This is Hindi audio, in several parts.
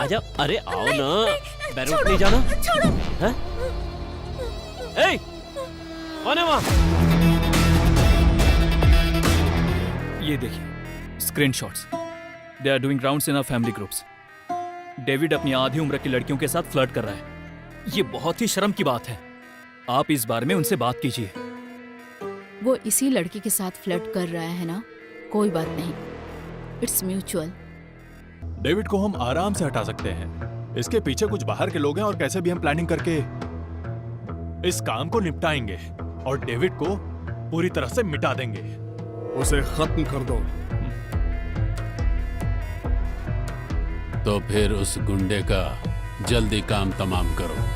आजा। अरे आओ ना, बैरक नहीं जाना। छोड़ो। हैं? ए, कौन है वहाँ? ये देखिए screenshots. They are doing rounds in our family groups. David अपनी आधी उम्र की लड़कियों के साथ फ्लर्ट कर रहा है। ये बहुत ही शर्म की बात है। आप इस बारे में उनसे बात कीजिए। वो इसी लड़की के साथ फ्लर्ट कर रहा है ना, कोई बात नहीं, इट्स म्यूचुअल। डेविड को हम आराम से हटा सकते हैं। इसके पीछे कुछ बाहर के लोग हैं और कैसे भी हम प्लानिंग करके इस काम को निपटाएंगे और डेविड को पूरी तरह से मिटा देंगे। उसे खत्म कर दो। तो फिर उस गुंडे का जल्दी काम तमाम करो।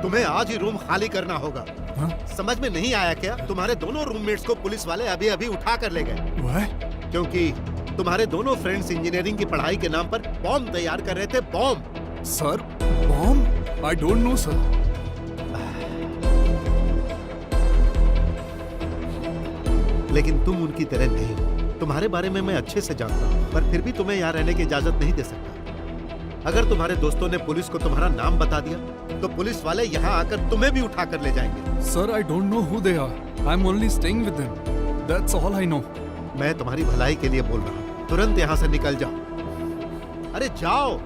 तुम्हें आज ही रूम खाली करना होगा। समझ में नहीं आया क्या? तुम्हारे दोनों रूममेट्स को पुलिस वाले अभी अभी उठा कर ले गए, क्योंकि तुम्हारे दोनों फ्रेंड्स इंजीनियरिंग की पढ़ाई के नाम पर बॉम्ब तैयार कर रहे थे। Bomb sir, bomb? I don't no sir. लेकिन तुम उनकी तरह नहीं हो। तुम्हारे बारे में मैं अच्छे से जानता हूँ, पर फिर भी तुम्हें यहाँ रहने की इजाजत नहीं दे सकता। अगर तुम्हारे दोस्तों ने पुलिस को तुम्हारा नाम बता दिया तो पुलिस वाले यहाँ आकर तुम्हें भी उठा कर ले जाएंगे। Sir, I don't know who they are. I am only staying with them. That's all I know. मैं तुम्हारी भलाई के लिए बोल रहा हूँ, तुरंत यहाँ से निकल जाओ। अरे जाओ।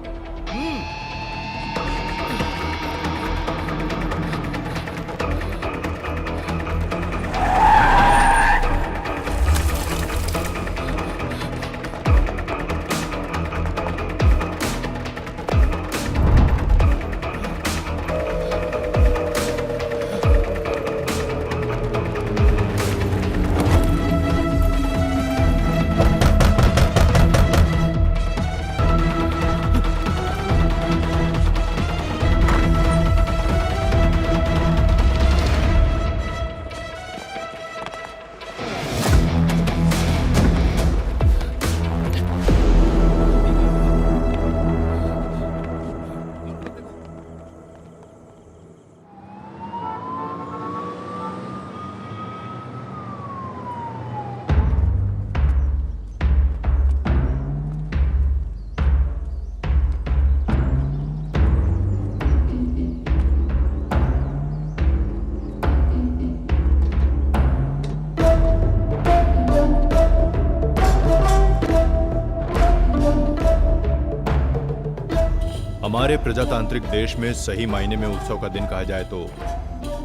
हमारे प्रजातांत्रिक देश में सही मायने में उत्सव का दिन कहा जाए तो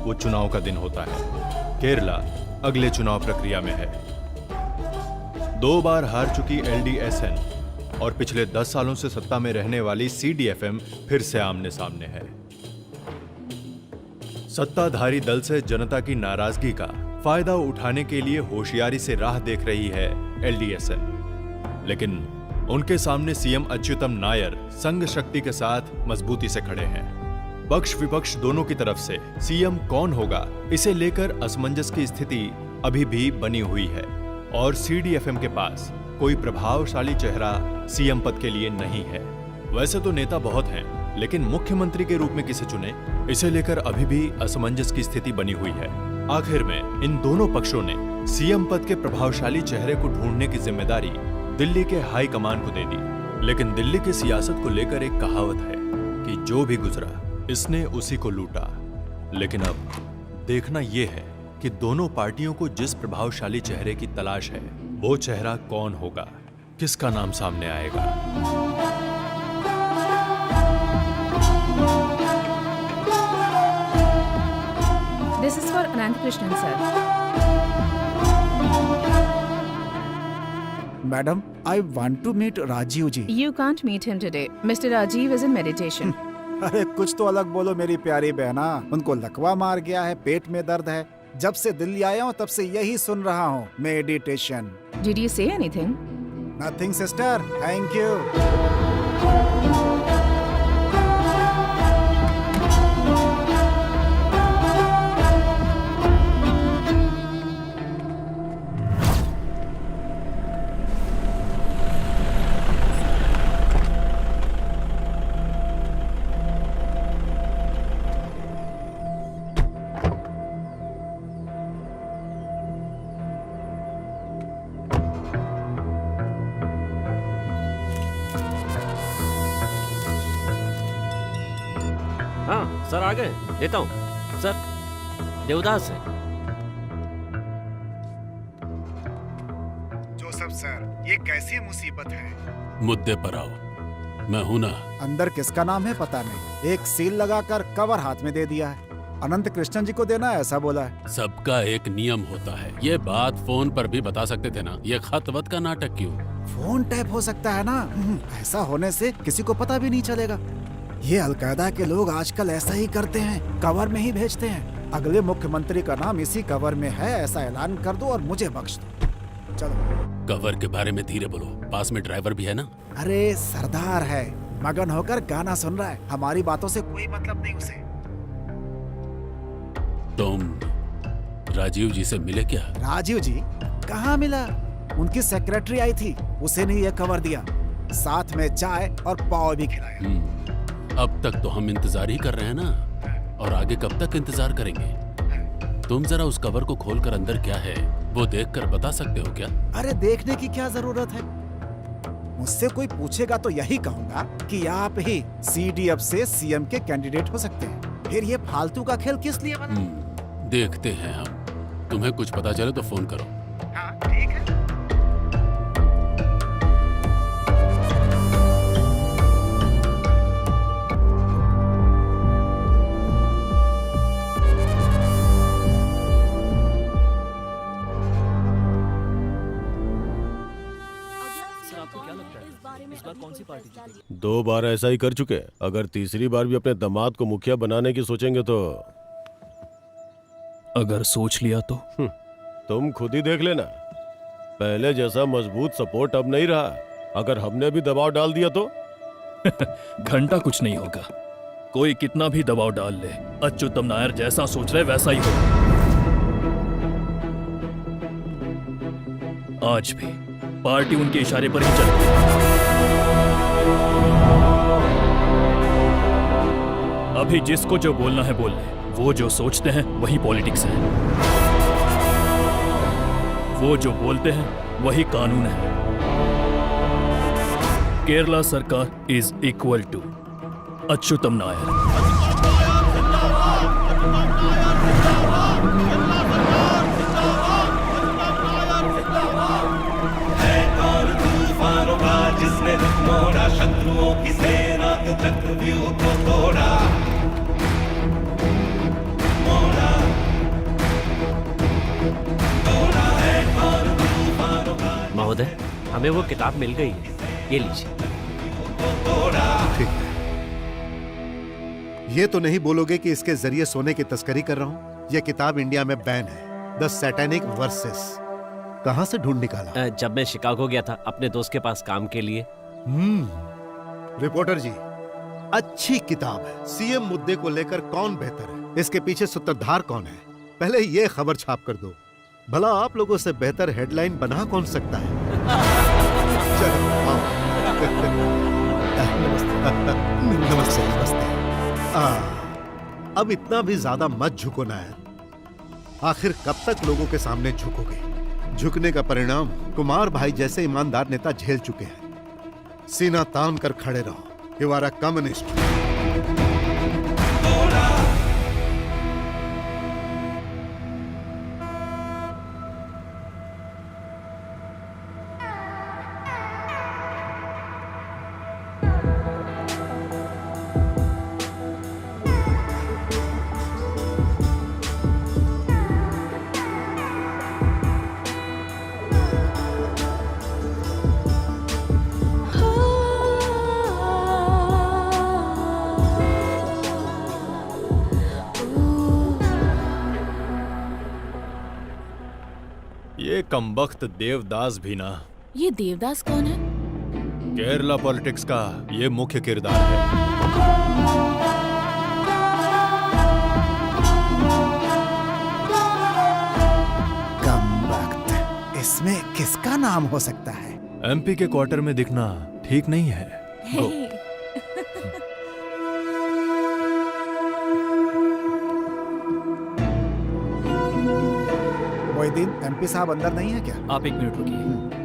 वो चुनाव का दिन होता है। केरला अगले चुनाव प्रक्रिया में है। 2 बार हार चुकी एलडीएसएन और पिछले 10 सालों से सत्ता में रहने वाली सीडीएफएम फिर से आमने सामने है। सत्ताधारी दल से जनता की नाराजगी का फायदा उठाने के लिए होशियारी से राह देख रही है एलडीएसएन, लेकिन उनके सामने सीएम अच्युतम नायर संघ शक्ति के साथ मजबूती से खड़े हैं। पक्ष विपक्ष दोनों की तरफ से सीएम कौन होगा, इसे लेकर असमंजस की स्थिति अभी भी बनी हुई है और सीडीएफएम के पास कोई प्रभावशाली चेहरा सीएम पद के लिए नहीं है। वैसे तो नेता बहुत हैं, लेकिन मुख्यमंत्री के रूप में किसे चुने, इसे लेकर अभी भी असमंजस की स्थिति बनी हुई है। आखिर में इन दोनों पक्षों ने सीएम पद के प्रभावशाली चेहरे को ढूंढने की जिम्मेदारी दिल्ली के हाई कमान को दे दी। लेकिन दिल्ली की सियासत को लेकर एक कहावत है कि जो भी गुजरा इसने उसी को लूटा। लेकिन अब देखना यह है कि दोनों पार्टियों को जिस प्रभावशाली चेहरे की तलाश है, वो चेहरा कौन होगा, किसका नाम सामने आएगा। Ananthakrishnan, sir. Madam, I want to meet Rajiv ji. You can't meet him today. Mr. Rajiv is in meditation. अरे कुछ तो अलग बोलो मेरी प्यारी बहना। उनको लकवा मार गया है, पेट में दर्द है। जब से दिल्ली आया हूँ तब से यही सुन रहा हूँ, meditation. Did you say anything? Nothing, sister. Thank you. हाँ सर आ गए, देता हूँ सर। देवदास है। जोसेफ सर, ये कैसी मुसीबत है? मुद्दे पर आओ, मैं हूं ना। अंदर किसका नाम है पता नहीं। एक सील लगाकर कवर हाथ में दे दिया है। अनंत कृष्णन जी को देना है ऐसा बोला है। सबका एक नियम होता है। ये बात फोन पर भी बता सकते थे ना। ये खत वत का नाटक क्यों? फोन टैप हो सकता है ना। ऐसा होने से किसी को पता भी नहीं चलेगा। ये अलकायदा के लोग आजकल ऐसा ही करते हैं, कवर में ही भेजते हैं। अगले मुख्यमंत्री का नाम इसी कवर में है ऐसा ऐलान कर दो और मुझे बख्श दो। चलो। कवर के बारे में धीरे बोलो, पास में ड्राइवर भी है ना। अरे सरदार है, मगन होकर गाना सुन रहा है। हमारी बातों से कोई मतलब नहीं उसे। तुम राजीव जी से मिले क्या? राजीव जी कहाँ मिला? उनकी सेक्रेटरी आई थी, उसे नहीं ये कवर दिया, साथ में चाय और पाव भी खिलाया। अब तक तो हम इंतजार ही कर रहे हैं ना, और आगे कब तक इंतजार करेंगे? तुम जरा उस कवर को खोलकर अंदर क्या है वो देखकर बता सकते हो क्या? अरे देखने की क्या जरूरत है? मुझसे कोई पूछेगा तो यही कहूंगा कि आप ही CDF से CM के कैंडिडेट हो सकते हैं। फिर ये फालतू का खेल किस लिए बना? देखते हैं हम। तुम्हें कुछ पता चले तो फोन करो। हाँ ठीक है। दो बार ऐसा ही कर चुके। अगर तीसरी बार भी अपने दामाद को मुखिया बनाने की सोचेंगे तो अगर सोच लिया तो तुम खुद ही देख लेना। पहले जैसा मजबूत सपोर्ट अब नहीं रहा। अगर हमने भी दबाव डाल दिया तो घंटा कुछ नहीं होगा। कोई कितना भी दबाव डाल ले, अच्युतम नायर जैसा सोच रहे वैसा ही हो। आज भी पार्टी उनके इशारे पर ही चलती है। अभी जिसको जो बोलना है बोल ले। वो जो सोचते हैं वही पॉलिटिक्स है। वो जो बोलते हैं वही कानून है। केरला सरकार is equal to Achutham Nair. जिसने मोड़ा शत्रुओं की सेना के चक्रव्यूह को तोड़ा, महोदय, हमें वो किताब मिल गई है, ये लीजिए। ठीक है। ये तो नहीं बोलोगे कि इसके जरिए सोने की तस्करी कर रहा हूँ? ये किताब इंडिया में बैन है। The satanic versus. कहाँ से ढूंढ निकाला? जब मैं शिकागो गया था अपने दोस्त के पास काम के लिए। रिपोर्टर जी, अच्छी किताब है। सीएम मुद्दे को लेकर कौन बेहतर है, इसके पीछे सूत्रधार कौन है, पहले ये खबर छाप कर दो। भला आप लोगों से बेहतर हेडलाइन बना कौन सकता है? चलो आओ। नमस्ते नमस्ते। अब इतना भी ज्यादा मत झुको नायर। आखिर कब तक लोगों के सामने झुकोगे? झुकने का परिणाम कुमार भाई जैसे ईमानदार नेता झेल चुके हैं। सीना तान कर खड़े रहो। You are a communist. ये कमबख्त देवदास भी ना ये देवदास कौन है? केरला पॉलिटिक्स का ये मुख्य किरदार है। कमबख्त, इसमें किसका नाम हो सकता है? एमपी के क्वार्टर में दिखना ठीक नहीं है। गो। मोहिदीन, एमपी साहब अंदर नहीं है क्या? आप एक मिनट रुकिए।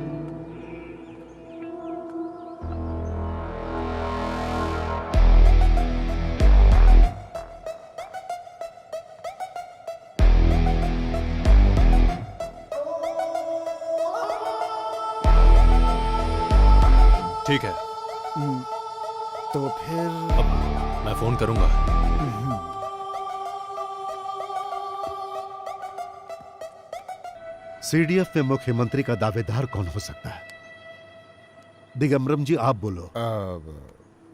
ठीक है, तो फिर अब मैं फोन करूंगा। सीडीएफ में मुख्यमंत्री का दावेदार कौन हो सकता है? दिगंबरम जी, आप बोलो। अब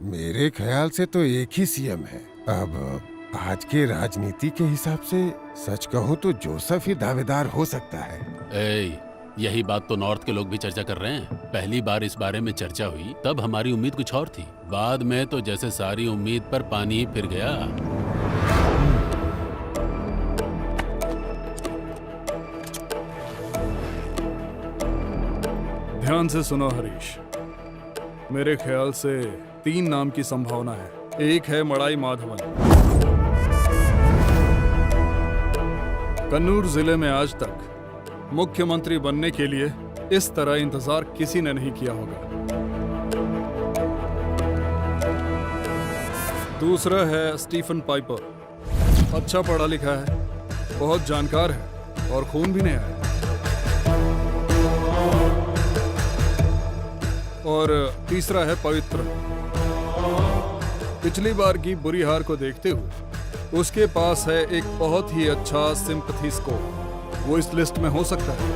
मेरे ख्याल से तो एक ही सीएम है। अब आज के राजनीति के हिसाब से सच कहूं तो जोसेफ ही दावेदार हो सकता है। यही बात तो नॉर्थ के लोग भी चर्चा कर रहे हैं। पहली बार इस बारे में चर्चा हुई तब हमारी उम्मीद कुछ और थी, बाद में तो जैसे सारी उम्मीद पर पानी ही फिर गया। ध्यान से सुनो हरीश, मेरे ख्याल से 3 नाम की संभावना है। एक है मड़ाई माधवन। कन्नूर जिले में आज तक मुख्यमंत्री बनने के लिए इस तरह इंतजार किसी ने नहीं किया होगा। दूसरा है स्टीफन पाइपर। अच्छा पढ़ा लिखा है, बहुत जानकार है और खून भी नहीं आया। और तीसरा है पवित्र। पिछली बार की बुरी हार को देखते हुए उसके पास है एक बहुत ही अच्छा सिंपैथी स्कोर। वो इस लिस्ट में हो सकता है।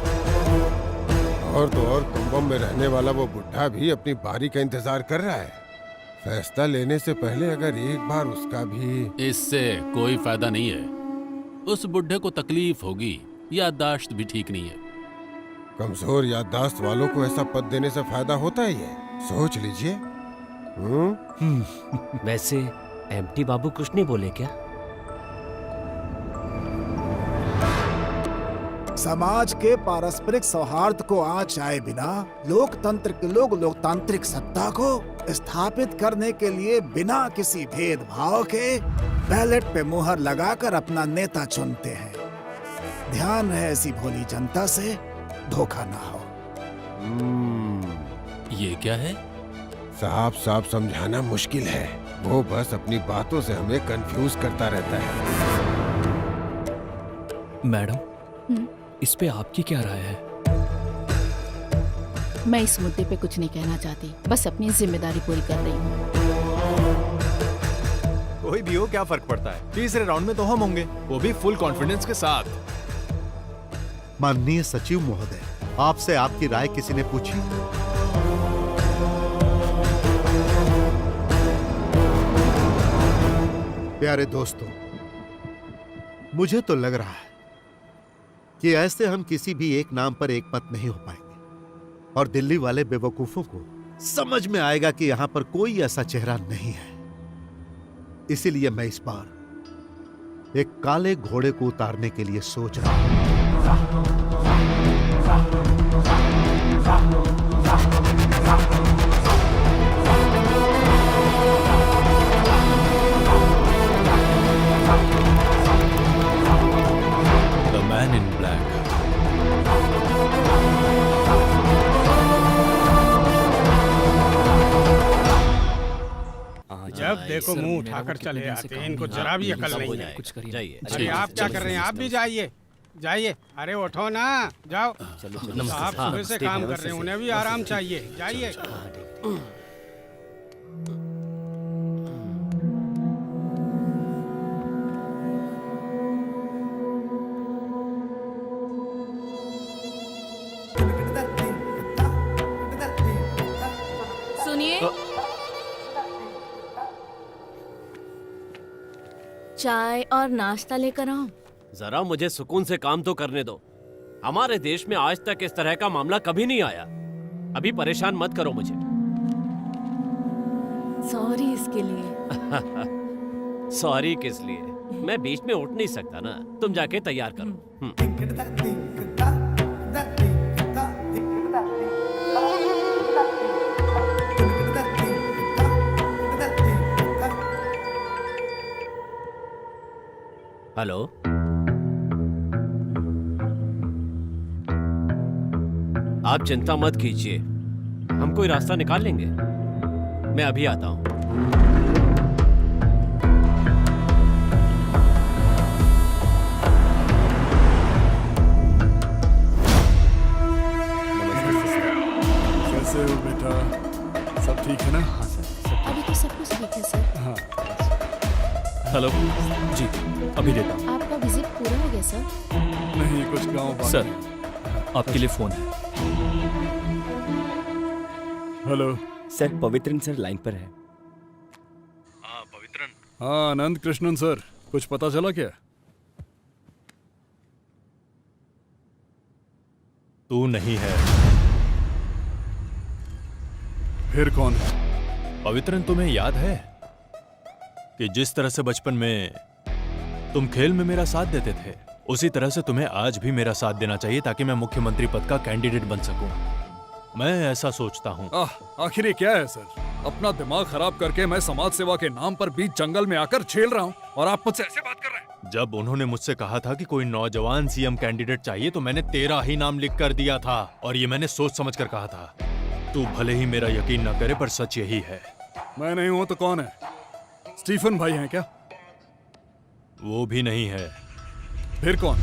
और तो और कुंभम में रहने वाला वो बुढ़ा भी अपनी बारी का इंतजार कर रहा है। फैसला लेने से पहले अगर एक बार उसका भी। इससे कोई फायदा नहीं है। उस बुढ़े को तकलीफ होगी, याददाश्त भी ठीक नहीं है। कमजोर याददाश्त वालों को ऐसा पद देने से फायदा होता ही है, सोच लीजिए। वैसे एमटी बाबू कुछ नहीं बोले क्या? समाज के पारस्परिक सौहार्द को आंच आए बिना लोकतंत्र के लोग लोकतांत्रिक सत्ता को स्थापित करने के लिए बिना किसी भेदभाव के बैलेट पे मुहर लगाकर अपना नेता चुनते हैं। ध्यान है ऐसी भोली जनता से धोखा ना हो। ये क्या है? साफ साफ समझाना मुश्किल है, वो बस अपनी बातों से हमें कंफ्यूज करता रहता है। मैडम, इस पे आपकी क्या राय है? मैं इस मुद्दे पे कुछ नहीं कहना चाहती, बस अपनी जिम्मेदारी पूरी कर रही हूँ। कोई भी हो, क्या फर्क पड़ता है? तीसरे राउंड में तो हम होंगे, वो भी फुल कॉन्फिडेंस के साथ। माननीय सचिव महोदय, आपसे आपकी राय किसी ने पूछी? प्यारे दोस्तों, मुझे तो लग रहा है कि ऐसे हम किसी भी एक नाम पर एक मत नहीं हो पाएंगे और दिल्ली वाले बेवकूफों को समझ में आएगा कि यहां पर कोई ऐसा चेहरा नहीं है। इसीलिए मैं इस बार एक काले घोड़े को उतारने के लिए सोच रहा हूं। The man in black. जब देखो मुंह उठाकर चले आते हैं, इनको जरा भी अकल नहीं है। कुछ करिए। जाइए। अरे आप क्या कर रहे हैं? आप भी जाइए जाइए। अरे उठो ना, जाओ। आप सुबह से काम कर रहे हैं, उन्हें भी आराम चाहिए। जाइए। सुनिए, चाय और नाश्ता लेकर आऊं? जरा मुझे सुकून से काम तो करने दो। हमारे देश में आज तक इस तरह का मामला कभी नहीं आया। अभी परेशान मत करो मुझे। सॉरी इसके लिए। सॉरी किस लिए? मैं बीच में उठ नहीं सकता ना। तुम जाके तैयार करो। हेलो, आप चिंता मत कीजिए, हम कोई रास्ता निकाल लेंगे। मैं अभी आता हूं। कैसे हो बेटा? सब ठीक है ना? अभी तो सब कुछ ठीक है सर। हाँ। हेलो जी, अभी देता हूँ। आपका विजिट पूरा हो गया सर? नहीं, कुछ गांव बाकी। सर, आपके लिए फोन है। Hello sir, Pavithran sir line पर है। हाँ पवित्रन। हाँ आनंद कृष्णन सर, कुछ पता चला क्या? तू नहीं है। फिर कौन है? पवित्रन, तुम्हें याद है कि जिस तरह से बचपन में तुम खेल में मेरा साथ देते थे, उसी तरह से तुम्हें आज भी मेरा साथ देना चाहिए ताकि मैं मुख्यमंत्री पद का कैंडिडेट बन सकूं। मैं ऐसा सोचता हूं। आखिर ये क्या है सर? अपना दिमाग खराब करके मैं समाज सेवा के नाम पर बीच जंगल में आकर झेल रहा हूं और आप मुझसे ऐसे बात कर रहे हैं? जब उन्होंने मुझसे कहा था कि कोई नौजवान सीएम कैंडिडेट चाहिए तो मैंने तेरा ही नाम लिख कर दिया था, और ये मैंने सोच समझ कर कहा था। तू भले ही मेरा यकीन न करे, पर सच यही है। मैं नहीं हूं तो कौन है? स्टीफन भाई हैं क्या? वो भी नहीं है। फिर कौन?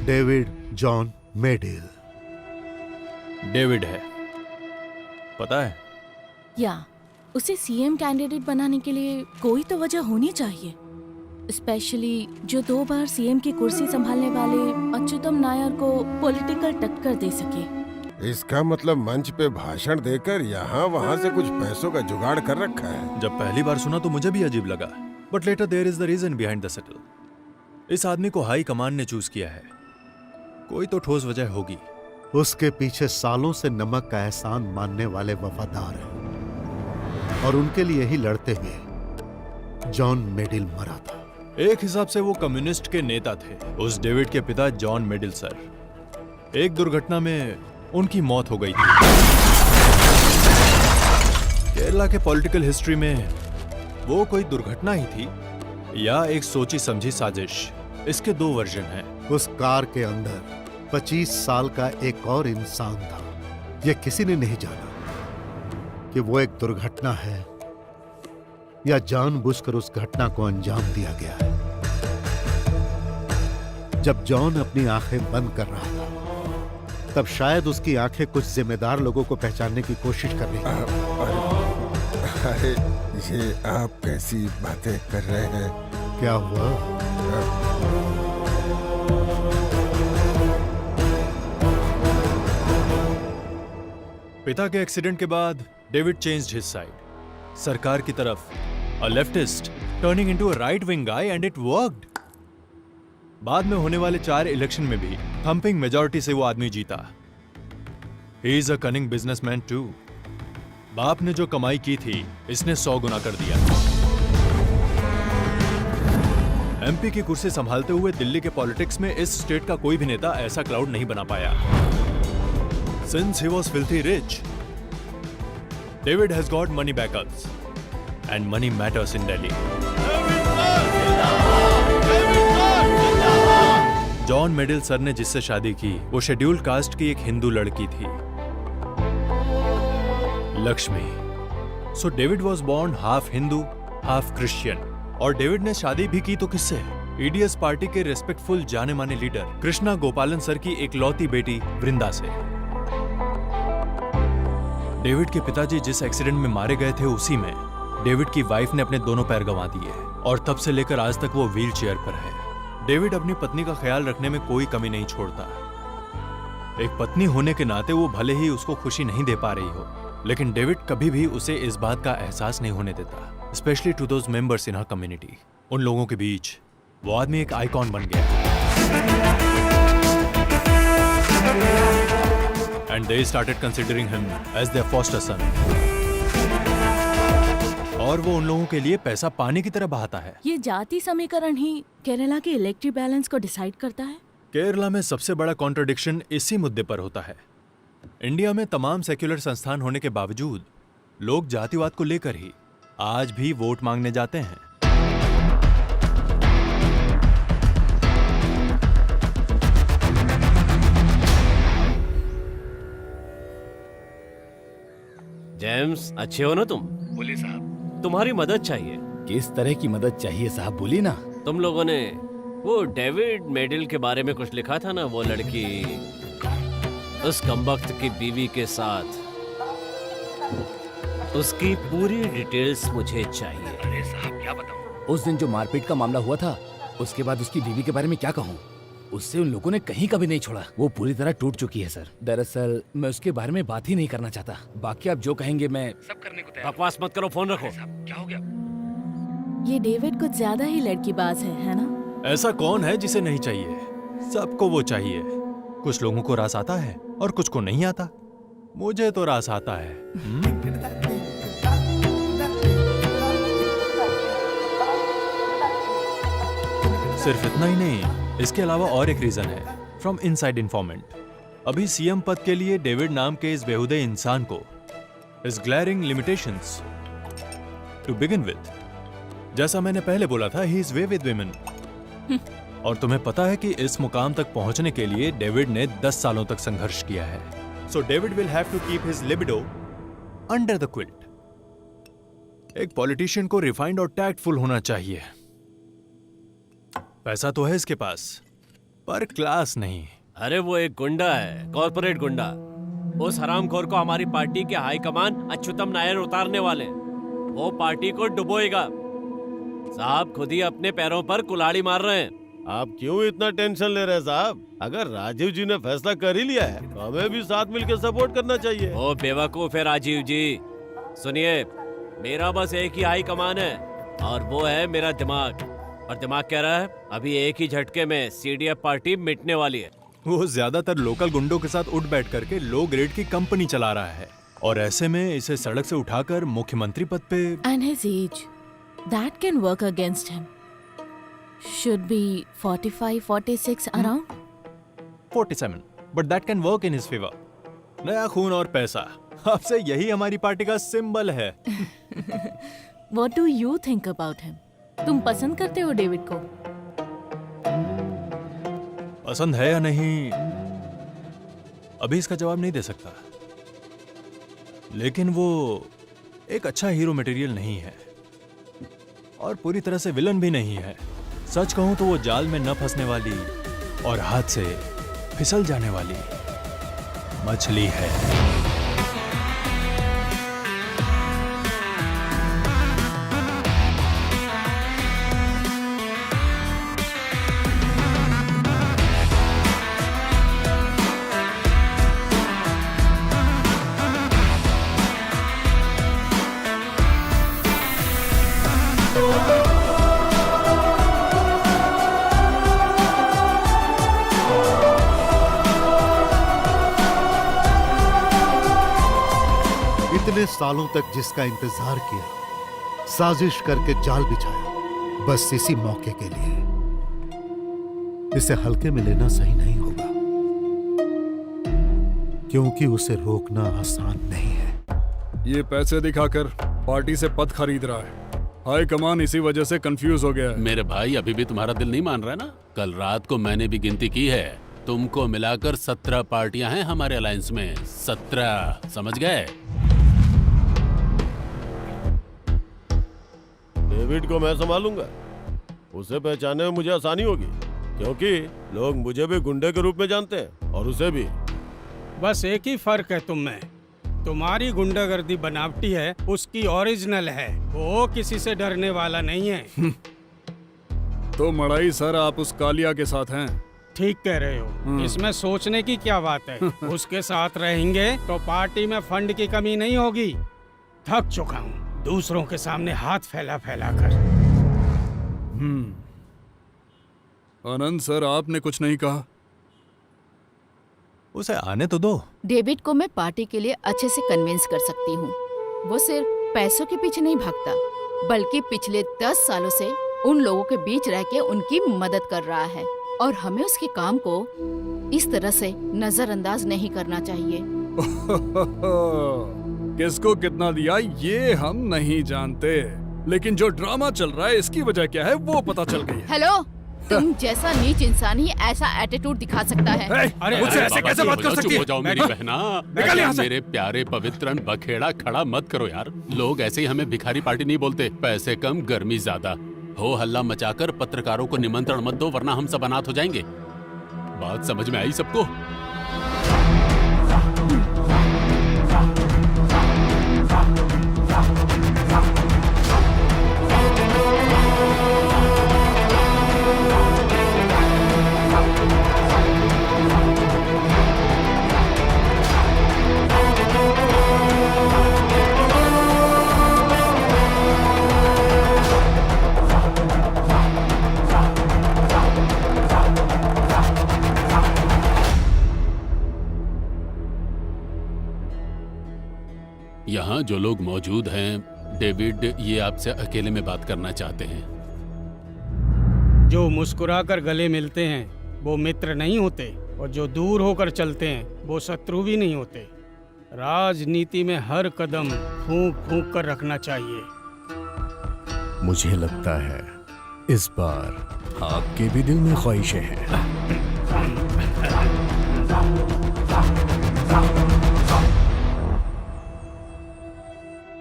David John मेडिल। डेविड है, पता है? या उसे सीएम कैंडिडेट बनाने के लिए कोई तो वजह होनी चाहिए, स्पेशली जो 2 बार सीएम की कुर्सी संभालने वाले अच्युतम नायर को पॉलिटिकल टक्कर दे सके। इसका मतलब मंच पे भाषण देकर यहाँ वहाँ से कुछ पैसों का जुगाड़ कर रखा है। जब पहली बार सुना तो मुझे भी अजीब लगा, but later there is the reason behind the settle. इस आदमी को हाई कमांड ने चूज किया है, कोई तो ठोस वजह होगी। उसके पीछे सालों से नमक का एहसान मानने वाले वफादार हैं, और उनके लिए ही लड़ते हुए जॉन मेडिल मरा था। एक हिसाब से वो कम्युनिस्ट के नेता थे। उस डेविड के पिता जॉन मेडिल सर, एक दुर्घटना में उनकी मौत हो गई थी। केरला के पॉलिटिकल हिस्ट्री में वो कोई दुर्घटना ही थी या एक सोची समझी साजिश, इसके 2 वर्जन हैं। उस कार के अंदर 25 साल का एक और इंसान था। यह किसी ने नहीं जाना कि वो एक दुर्घटना है या जानबूझकर उस घटना को अंजाम दिया गया है। जब जॉन अपनी आंखें बंद कर रहा था, तब शायद उसकी आंखें कुछ जिम्मेदार लोगों को पहचानने की कोशिश कर रही थी। अरे ये आप कैसी बातें कर रहे हैं? क्या हुआ? पिता के एक्सीडेंट के बाद डेविड चेंज्ड हिज साइड। सरकार की तरफ, a leftist turning into a right wing guy, and it worked. बाद में होने वाले 4 इलेक्शन में भी थंपिंग मेजॉरिटी से वो आदमी जीता। He is a cunning businessman too. बाप ने जो कमाई की थी, इसने 100 गुना कर दिया। एमपी की कुर्सी संभालते हुए दिल्ली के पॉलिटिक्स में इस स्टेट का कोई भी नेता ऐसा क्लाउड नहीं बना पाया। Since he was filthy rich, David has got money backups, and money matters in Delhi. John Medill sir ने जिससे शादी की, वो शेड्यूल्ड कास्ट की एक हिंदू लड़की थी, Lakshmi. So David was born half Hindu half Christian. और डेविड ने शादी भी की तो किससे? ईडीएस पार्टी के रेस्पेक्टफुल जाने माने लीडर कृष्णा गोपालन सर की इकलौती बेटी वृंदा से। डेविड के पिताजी जिस एक्सीडेंट में मारे गए थे, उसी में डेविड की वाइफ ने अपने दोनों पैर गंवा दिए, और तब से लेकर आज तक वो व्हील चेयर पर है। डेविड अपनी पत्नी का ख्याल रखने में कोई कमी नहीं छोड़ता। एक पत्नी होने के नाते वो भले ही उसको खुशी नहीं दे पा रही हो, लेकिन डेविड कभी भी उसे इस बात का एहसास नहीं होने देता, specially to those members in her community. उन लोगों के बीच वो आदमी एक आइकॉन बन गया and they started considering him as their foster son. और वो उन लोगों के लिए पैसा पानी की तरह बहाता है। ये जाति समीकरण ही केरला के इलेक्ट्रिक बैलेंस को डिसाइड करता है। केरला में सबसे बड़ा कॉन्ट्रडिक्शन इसी मुद्दे पर होता है। इंडिया में तमाम सेक्युलर संस्थान होने के बावजूद लोग जातिवाद को लेकर ही आज भी वोट मांगने जाते हैं। जेम्स, अच्छे हो ना तुम? बोलिए साहब। तुम्हारी मदद चाहिए। किस तरह की मदद चाहिए साहब, बोलिए ना। तुम लोगों ने वो डेविड मेडल के बारे में कुछ लिखा था ना, वो लड़की उस कमबख्त की बीवी के साथ, उसकी पूरी डिटेल्स मुझे चाहिए। अरे साहब क्या बताऊं, उस दिन जो मारपीट का मामला हुआ था, उसके बाद उसकी बीवी के बारे में क्या कहूं। उससे उन लोगों ने कहीं का भी नहीं छोड़ा। वो पूरी तरह टूट चुकी है सर। दरअसल मैं उसके बारे में बात ही नहीं करना चाहता। बाकी आप जो कहेंगे मैं सब करने को तैयार। बकवास मत करो, फोन रखो। क्या हो गया? ये डेविड कुछ ज्यादा ही लड़कीबाज है ना? ऐसा कौन है जिसे नहीं चाहिए? सबको वो चाहिए। कुछ लोगों को रास आता है और कुछ को नहीं आता। मुझे तो रास आता है। सिर्फ इतना ही नहीं, इसके अलावा और एक रीजन है, फ्रॉम इनसाइड इन्फॉर्मेंट। अभी सीएम पद के लिए डेविड नाम के इस बेहुदे इंसान को इस glaring limitations to begin with. जैसा मैंने पहले बोला था, he is way with women. और तुम्हें पता है कि इस मुकाम तक पहुंचने के लिए डेविड ने 10 सालों तक संघर्ष किया है। So David will have to keep his libido under the quilt. एक पॉलिटिशियन को रिफाइंड और टैक्टफुल होना चाहिए। पैसा तो है इसके पास, पर क्लास नहीं। अरे वो एक गुंडा है, कॉर्पोरेट गुंडा। उस हरामखोर को हमारी पार्टी के हाई कमान अच्युतम नायर उतारने वाले। वो पार्टी को डुबोएगा। साहब खुद ही अपने पैरों पर कुल्हाड़ी मार रहे हैं। आप क्यों इतना टेंशन ले रहे हैं साहब? अगर राजीव जी ने फैसला कर ही लिया है तो हमें भी साथ मिलकर सपोर्ट करना चाहिए। ओ बेवकूफ है राजीव जी। सुनिए, मेरा बस एक ही हाई कमान है और वो है मेरा दिमाग। और दिमाग कह रहा है अभी एक ही झटके में सीडीएफ पार्टी मिटने वाली है। वो ज्यादातर लोकल गुंडों के साथ उठ बैठ करके लो ग्रेड की कंपनी चला रहा है, और ऐसे में इसे सड़क से उठाकर मुख्यमंत्री पद पे। And his age, that can work against him. Should be 45, 46 around. 47, but that can work in his favor. नया खून और पैसा, अब से यही हमारी पार्टी का सिंबल है। What do you think about him? तुम पसंद करते हो डेविड को? पसंद है या नहीं, अभी इसका जवाब नहीं दे सकता। लेकिन वो एक अच्छा हीरो मटेरियल नहीं है और पूरी तरह से विलन भी नहीं है। सच कहूं तो वो जाल में न फंसने वाली और हाथ से फिसल जाने वाली मछली है। इतने सालों तक जिसका इंतजार किया, साजिश करके जाल बिछाया, बस इसी मौके के लिए। इसे हल्के में लेना सही नहीं होगा, क्योंकि उसे रोकना आसान नहीं है। ये पैसे दिखाकर पार्टी से पद खरीद रहा है। हाई कमान इसी वजह से कंफ्यूज हो गया है। मेरे भाई, अभी भी तुम्हारा दिल नहीं मान रहा है ना? कल रात को मैंने भी गिनती की है, तुमको मिलाकर 17 पार्टियां हैं हमारे अलायंस में। 17, समझ गए? डेविड को मैं संभालूंगा। उसे पहचानने में मुझे आसानी होगी, क्योंकि लोग मुझे भी गुंडे के रूप में जानते हैं और उसे भी। बस एक ही फर्क है तुम में, तुम्हारी गुंडागर्दी बनावटी है, उसकी ओरिजिनल है। वो किसी से डरने वाला नहीं है। तो मड़ाई सर, आप उस कालिया के साथ हैं? ठीक कह रहे हो, इसमें सोचने की क्या बात है। उसके साथ रहेंगे तो पार्टी में फंड की कमी नहीं होगी। थक चुका हूँ दूसरों के सामने हाथ फैला फैला कर। आनंद सर, आपने कुछ नहीं कहा। उसे आने तो दो। डेविड को मैं पार्टी के लिए अच्छे से कन्विंस कर सकती हूँ। वो सिर्फ पैसों के पीछे नहीं भागता, बल्कि पिछले 10 सालों से उन लोगों के बीच रह के उनकी मदद कर रहा है, और हमें उसके काम को इस तरह से नजरअंदाज नहीं करना चाहिए। किसको कितना दिया ये हम नहीं जानते, लेकिन जो ड्रामा चल रहा है इसकी वजह क्या है वो पता चल गई है। हेलो, तुम जैसा नीच इंसान ही ऐसा एटीट्यूड दिखा सकता है। अरे मुझसे ऐसे कैसे बात कर सकती है? चुप हो जाओ मेरी बहना। निकल यहाँ से। मेरे प्यारे पवित्र बखेड़ा खड़ा मत करो यार। लोग ऐसे ही हमें भिखारी पार्टी नहीं बोलते। पैसे कम गर्मी ज्यादा। हो हल्ला मचाकर पत्रकारों को निमंत्रण मत दो, वरना हम सब अनाथ हो जाएंगे। बात समझ में आई सबको? यहाँ जो लोग मौजूद हैं, डेविड ये आपसे अकेले में बात करना चाहते हैं। जो मुस्कुराकर गले मिलते हैं वो मित्र नहीं होते, और जो दूर होकर चलते हैं वो शत्रु भी नहीं होते। राजनीति में हर कदम फूंक फूंक कर रखना चाहिए। मुझे लगता है इस बार आपके भी दिल में ख्वाहिशें हैं।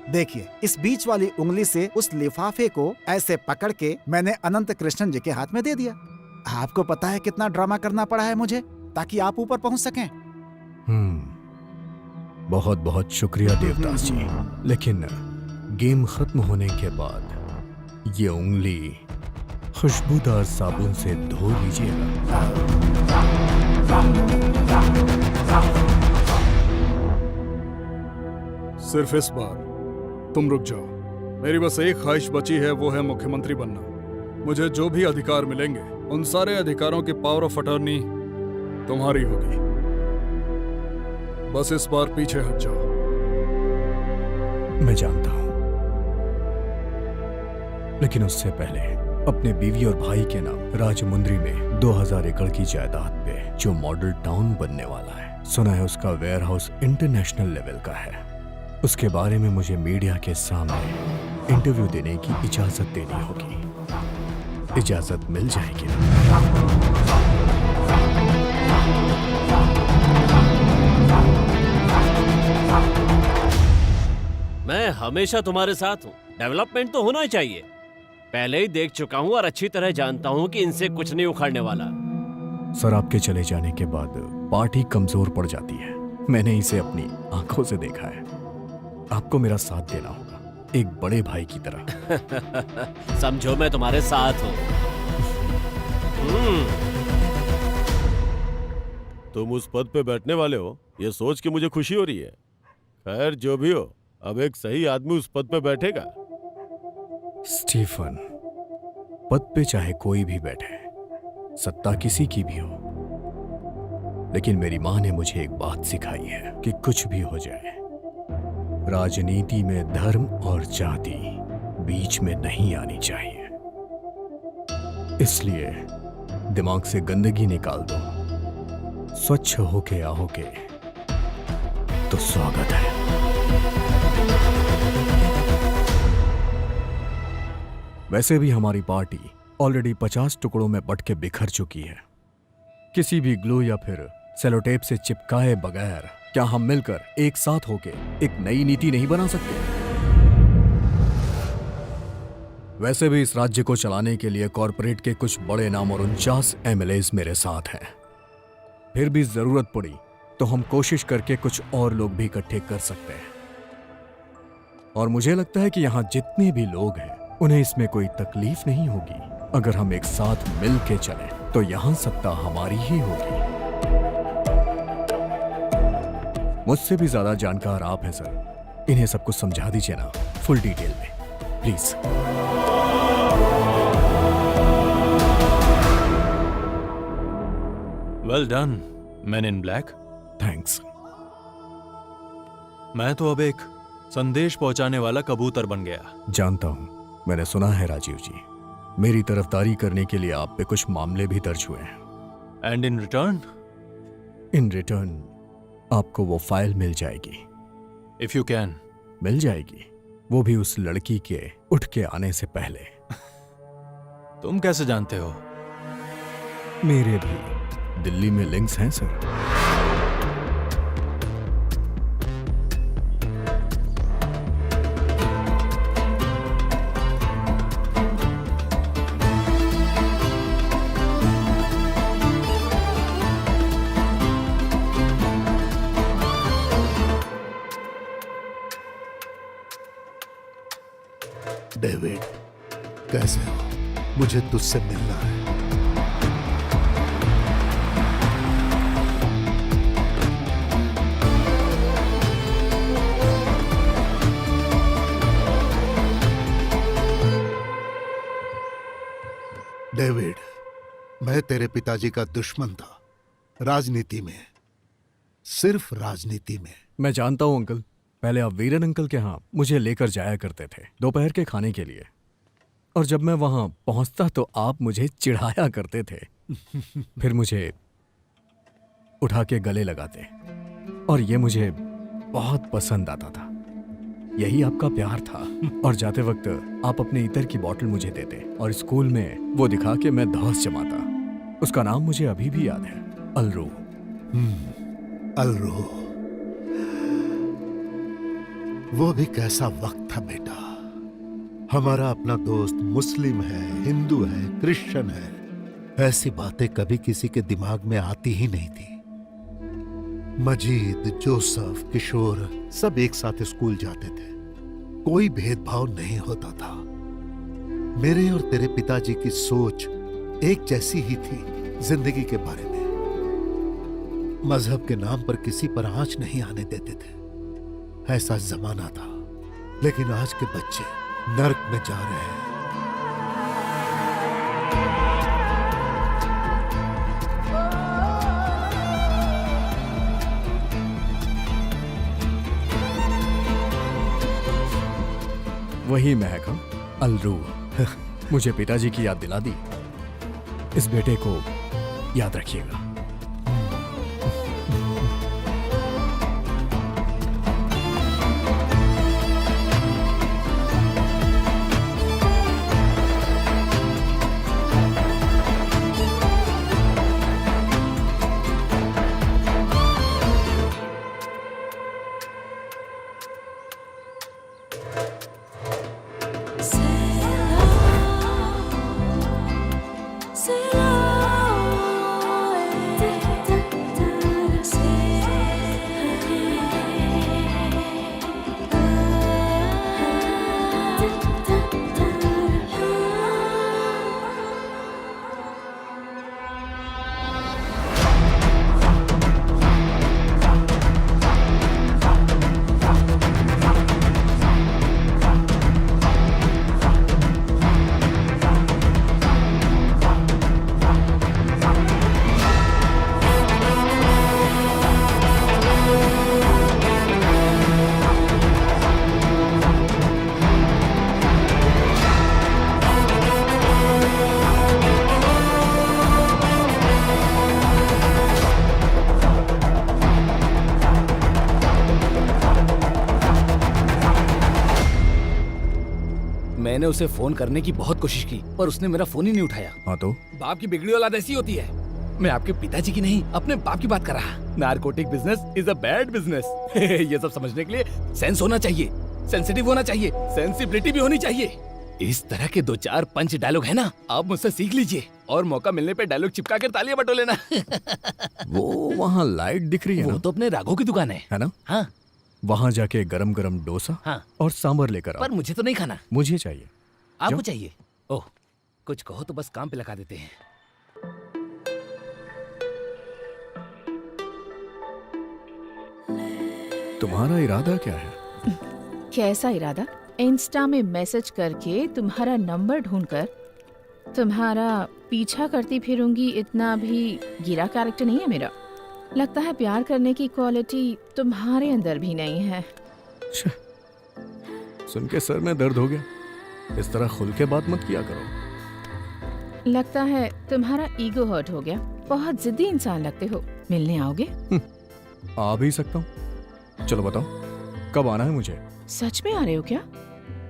देखिए, इस बीच वाली उंगली से उस लिफाफे को ऐसे पकड़ के मैंने अनंत कृष्णन जी के हाथ में दे दिया। आपको पता है कितना ड्रामा करना पड़ा है मुझे ताकि आप ऊपर पहुंच सकें। बहुत बहुत शुक्रिया देवदास जी, लेकिन गेम खत्म होने के बाद ये उंगली खुशबूदार साबुन से धो लीजिएगा। सिर्फ इस बार तुम रुक जाओ। मेरी बस एक ख्वाहिश बची है, वो है मुख्यमंत्री बनना। मुझे जो भी अधिकार मिलेंगे उन सारे अधिकारों की पावर ऑफ अटॉर्नी तुम्हारी होगी। बस इस बार पीछे हट जाओ। मैं जानता हूं, लेकिन उससे पहले अपने बीवी और भाई के नाम राजमुंद्री में 2000 एकड़ की जायदाद पे जो मॉडल टाउन बनने वाला है, सुना है उसका वेयर हाउस इंटरनेशनल लेवल का है। उसके बारे में मुझे मीडिया के सामने इंटरव्यू देने की इजाजत देनी होगी। इजाजत मिल जाएगी ना? मैं हमेशा तुम्हारे साथ हूँ। डेवलपमेंट तो होना ही चाहिए। पहले ही देख चुका हूँ और अच्छी तरह जानता हूँ कि इनसे कुछ नहीं उखाड़ने वाला। सर, आपके चले जाने के बाद पार्टी कमजोर पड़ जाती है। मैंने इसे अपनी आंखों से देखा है। आपको मेरा साथ देना होगा, एक बड़े भाई की तरह। समझो मैं तुम्हारे साथ हूँ। तुम उस पद पे बैठने वाले हो, ये सोच के मुझे खुशी हो रही है। खैर जो भी हो, अब एक सही आदमी उस पद पे बैठेगा। स्टीफन, पद पे चाहे कोई भी बैठे, सत्ता किसी की भी हो, लेकिन मेरी माँ ने मुझे एक बात सिखाई है कि कुछ भी हो जाए, राजनीति में धर्म और जाति बीच में नहीं आनी चाहिए। इसलिए दिमाग से गंदगी निकाल दो, स्वच्छ होके आओगे तो स्वागत है। वैसे भी हमारी पार्टी ऑलरेडी 50 टुकड़ों में बट के बिखर चुकी है। किसी भी ग्लू या फिर सेलोटेप से चिपकाए बगैर क्या हम मिलकर एक साथ होके एक नई नीति नहीं बना सकते? वैसे भी इस राज्य को चलाने के लिए कॉरपोरेट के कुछ बड़े नाम और 49 MLAs मेरे साथ हैं। फिर भी जरूरत पड़ी तो हम कोशिश करके कुछ और लोग भी इकट्ठे कर सकते हैं। और मुझे लगता है कि यहां जितने भी लोग हैं उन्हें इसमें कोई तकलीफ नहीं होगी अगर हम एक साथ मिल के चलें। तो यहाँ सत्ता हमारी ही होगी। मुझसे भी ज्यादा जानकार आप हैं सर, इन्हें सब कुछ समझा दीजिए ना, फुल डिटेल में please. Well done man in black. Thanks. मैं तो अब एक संदेश पहुंचाने वाला कबूतर बन गया। जानता हूं, मैंने सुना है राजीव जी, मेरी तरफदारी करने के लिए आप पे कुछ मामले भी दर्ज हुए हैं। And in return? In return आपको वो फाइल मिल जाएगी। If you can. मिल जाएगी, वो भी उस लड़की के उठ के आने से पहले। तुम कैसे जानते हो? मेरे भी दिल्ली में लिंक्स हैं सर। डेविड, कैसे हो? मुझे तुझसे मिलना है। डेविड, मैं तेरे पिताजी का दुश्मन था, राजनीति में, सिर्फ राजनीति में। मैं जानता हूं अंकल, पहले आप वीरन अंकल के यहाँ मुझे लेकर जाया करते थे दोपहर के खाने के लिए, और जब मैं वहां पहुंचता तो आप मुझे चिढ़ाया करते थे। फिर मुझे उठा के गले लगाते, और ये मुझे बहुत पसंद आता था। यही आपका प्यार था। और जाते वक्त आप अपने इतर की बोतल मुझे देते, और स्कूल में वो दिखा के मैं धौस जमाता। उसका नाम मुझे अभी भी याद है, अलरू। अलरू, वो भी कैसा वक्त था बेटा। हमारा अपना दोस्त मुस्लिम है, हिंदू है, क्रिश्चियन है, ऐसी बातें कभी किसी के दिमाग में आती ही नहीं थी। मजीद, जोसेफ, किशोर सब एक साथ स्कूल जाते थे, कोई भेदभाव नहीं होता था। मेरे और तेरे पिताजी की सोच एक जैसी ही थी जिंदगी के बारे में। मजहब के नाम पर किसी पर आंच नहीं आने देते थे, ऐसा जमाना था। लेकिन आज के बच्चे नर्क में जा रहे हैं। वही महक, अलरू। मुझे पिताजी की याद दिला दी। इस बेटे को याद रखिएगा। मैंने उसे फोन करने की बहुत कोशिश की, पर उसने मेरा फोन ही नहीं उठाया। हाँ तो? बाप की बिगड़ी औलाद ऐसी होती है। मैं आपके पिताजी की नहीं, अपने बाप की बात कर रहा। Narcotic business is a bad business. ये सब समझने के लिए सेंस होना चाहिए, सेंसिटिव होना चाहिए, सेंसिबिलिटी भी होनी चाहिए। इस तरह के 2-4 पंच डायलॉग है ना, आप मुझसे सीख लीजिए, और मौका मिलने पे डायलॉग चिपका कर तालियां बटो लेना। वो वहाँ लाइट दिख रही है वो ना? तो अपने राघव की दुकान है ना? हाँ। वहाँ जाके गरम गरम डोसा हाँ। और सांबर लेकर आओ। पर मुझे तो नहीं खाना। मुझे चाहिए। आपको चाहिए? ओह, कुछ कहो तो बस काम पे लगा देते हैं। तुम्हारा इरादा क्या है? कैसा इरादा? इंस्टा में मैसेज करके तुम्हारा नंबर ढूंढकर तुम्हारा पीछा करती फिरूंगी, इतना भी गिरा कैरेक्टर नहीं है मेरा। लगता है प्यार करने की क्वालिटी तुम्हारे अंदर भी नहीं है। सुन के सर में दर्द हो गया। इस तरह खुल के बात मत किया करो। लगता है तुम्हारा ईगो हर्ट हो गया। बहुत जिद्दी इंसान लगते हो। मिलने आओगे? आ भी सकता हूँ। चलो बताओ, कब आना है मुझे? सच में आ रहे हो क्या?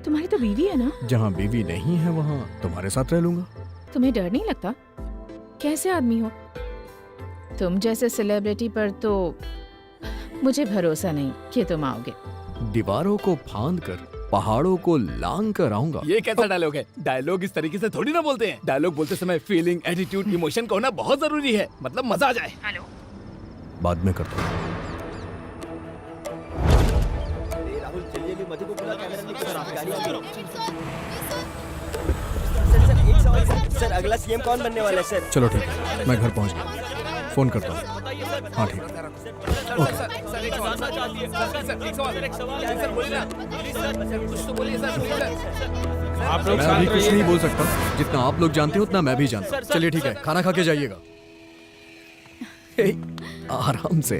तुम्हारी तो बीवी है ना? जहाँ बीवी नहीं है वहाँ तुम्हारे साथ रह लूंगा। तुम्हें डर नहीं लगता? कैसे आदमी हो तुम? जैसे सेलिब्रिटी पर तो मुझे भरोसा नहीं कि तुम आओगे। दीवारों को फांद कर पहाड़ों को लांग कर आऊंगा। ये कैसा डायलॉग है? डायलॉग इस तरीके से थोड़ी ना बोलते हैं। डायलॉग बोलते समय फीलिंग, एटीट्यूड, इमोशन का होना बहुत जरूरी है। मतलब मजा आ जाए। हेलो, बाद में करता हूँ। सर अगला सीएम कौन बनने वाला है सर? चलो ठीक है, मैं घर पहुंच गया। फोन करता हूँ। हाँ ठीक है। मैं अभी कुछ नहीं बोल सकता। जितना आप लोग जानते हो उतना मैं भी जानता हूँ। चलिए ठीक है, खाना खा के जाइएगा। आराम से।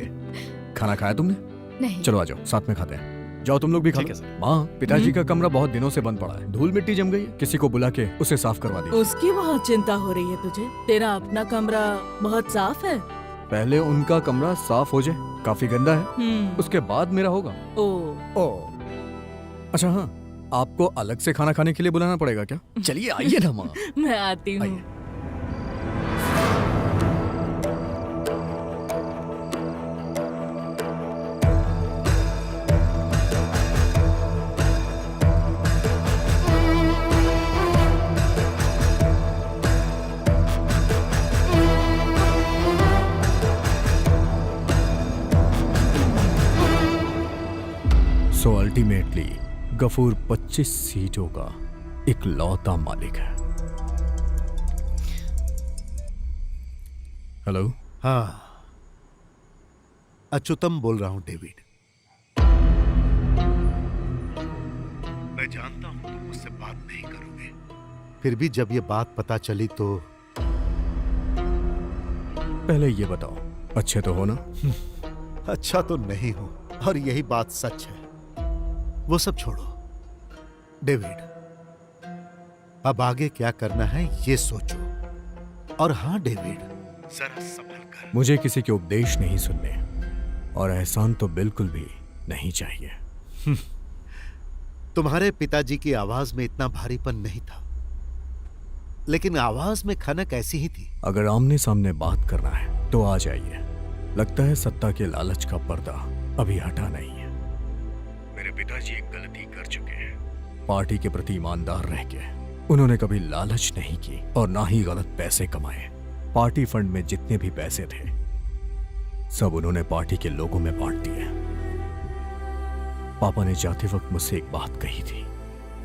खाना खाया तुमने? नहीं। चलो आ जाओ, साथ में खाते हैं। जाओ तुम लोग भी खा लो। माँ, पिताजी का कमरा बहुत दिनों से बंद पड़ा है। धूल मिट्टी जम गई है। किसी को बुला के उसे साफ करवा दी। उसकी बहुत चिंता हो रही है तुझे। तेरा अपना कमरा बहुत साफ है। पहले उनका कमरा साफ हो जाए, काफी गंदा है। उसके बाद मेरा होगा। ओ। अच्छा हाँ, आपको अलग से खाना खाने के लिए बुलाना पड़ेगा क्या? चलिए आइए ना माँ। मैं आती हूँ। सो अल्टीमेटली गफूर 25 सीटों का इकलौता मालिक है। हेलो। हाँ, अच्युतम बोल रहा हूं डेविड। मैं जानता हूं तुम मुझसे बात नहीं करोगे, फिर भी जब ये बात पता चली तो पहले ये बताओ, अच्छे तो हो ना? अच्छा तो नहीं हूं, और यही बात सच है। वो सब छोड़ो डेविड, अब आगे क्या करना है ये सोचो। और हाँ डेविड, जरा संभल कर। मुझे किसी के उपदेश नहीं सुनने, और एहसान तो बिल्कुल भी नहीं चाहिए। तुम्हारे पिताजी की आवाज में इतना भारीपन नहीं था, लेकिन आवाज में खनक ऐसी ही थी। अगर आमने सामने बात करना है तो आ जाइए। लगता है सत्ता के लालच का पर्दा अभी हटा नहीं है। मेरे पिताजी एक गलती कर चुके हैं। पार्टी के प्रति ईमानदार रह के उन्होंने कभी लालच नहीं की और ना ही गलत पैसे कमाए। पार्टी फंड में जितने भी पैसे थे सब उन्होंने पार्टी के लोगों में बांट दिए। पापा ने जाते वक्त मुझसे एक बात कही थी,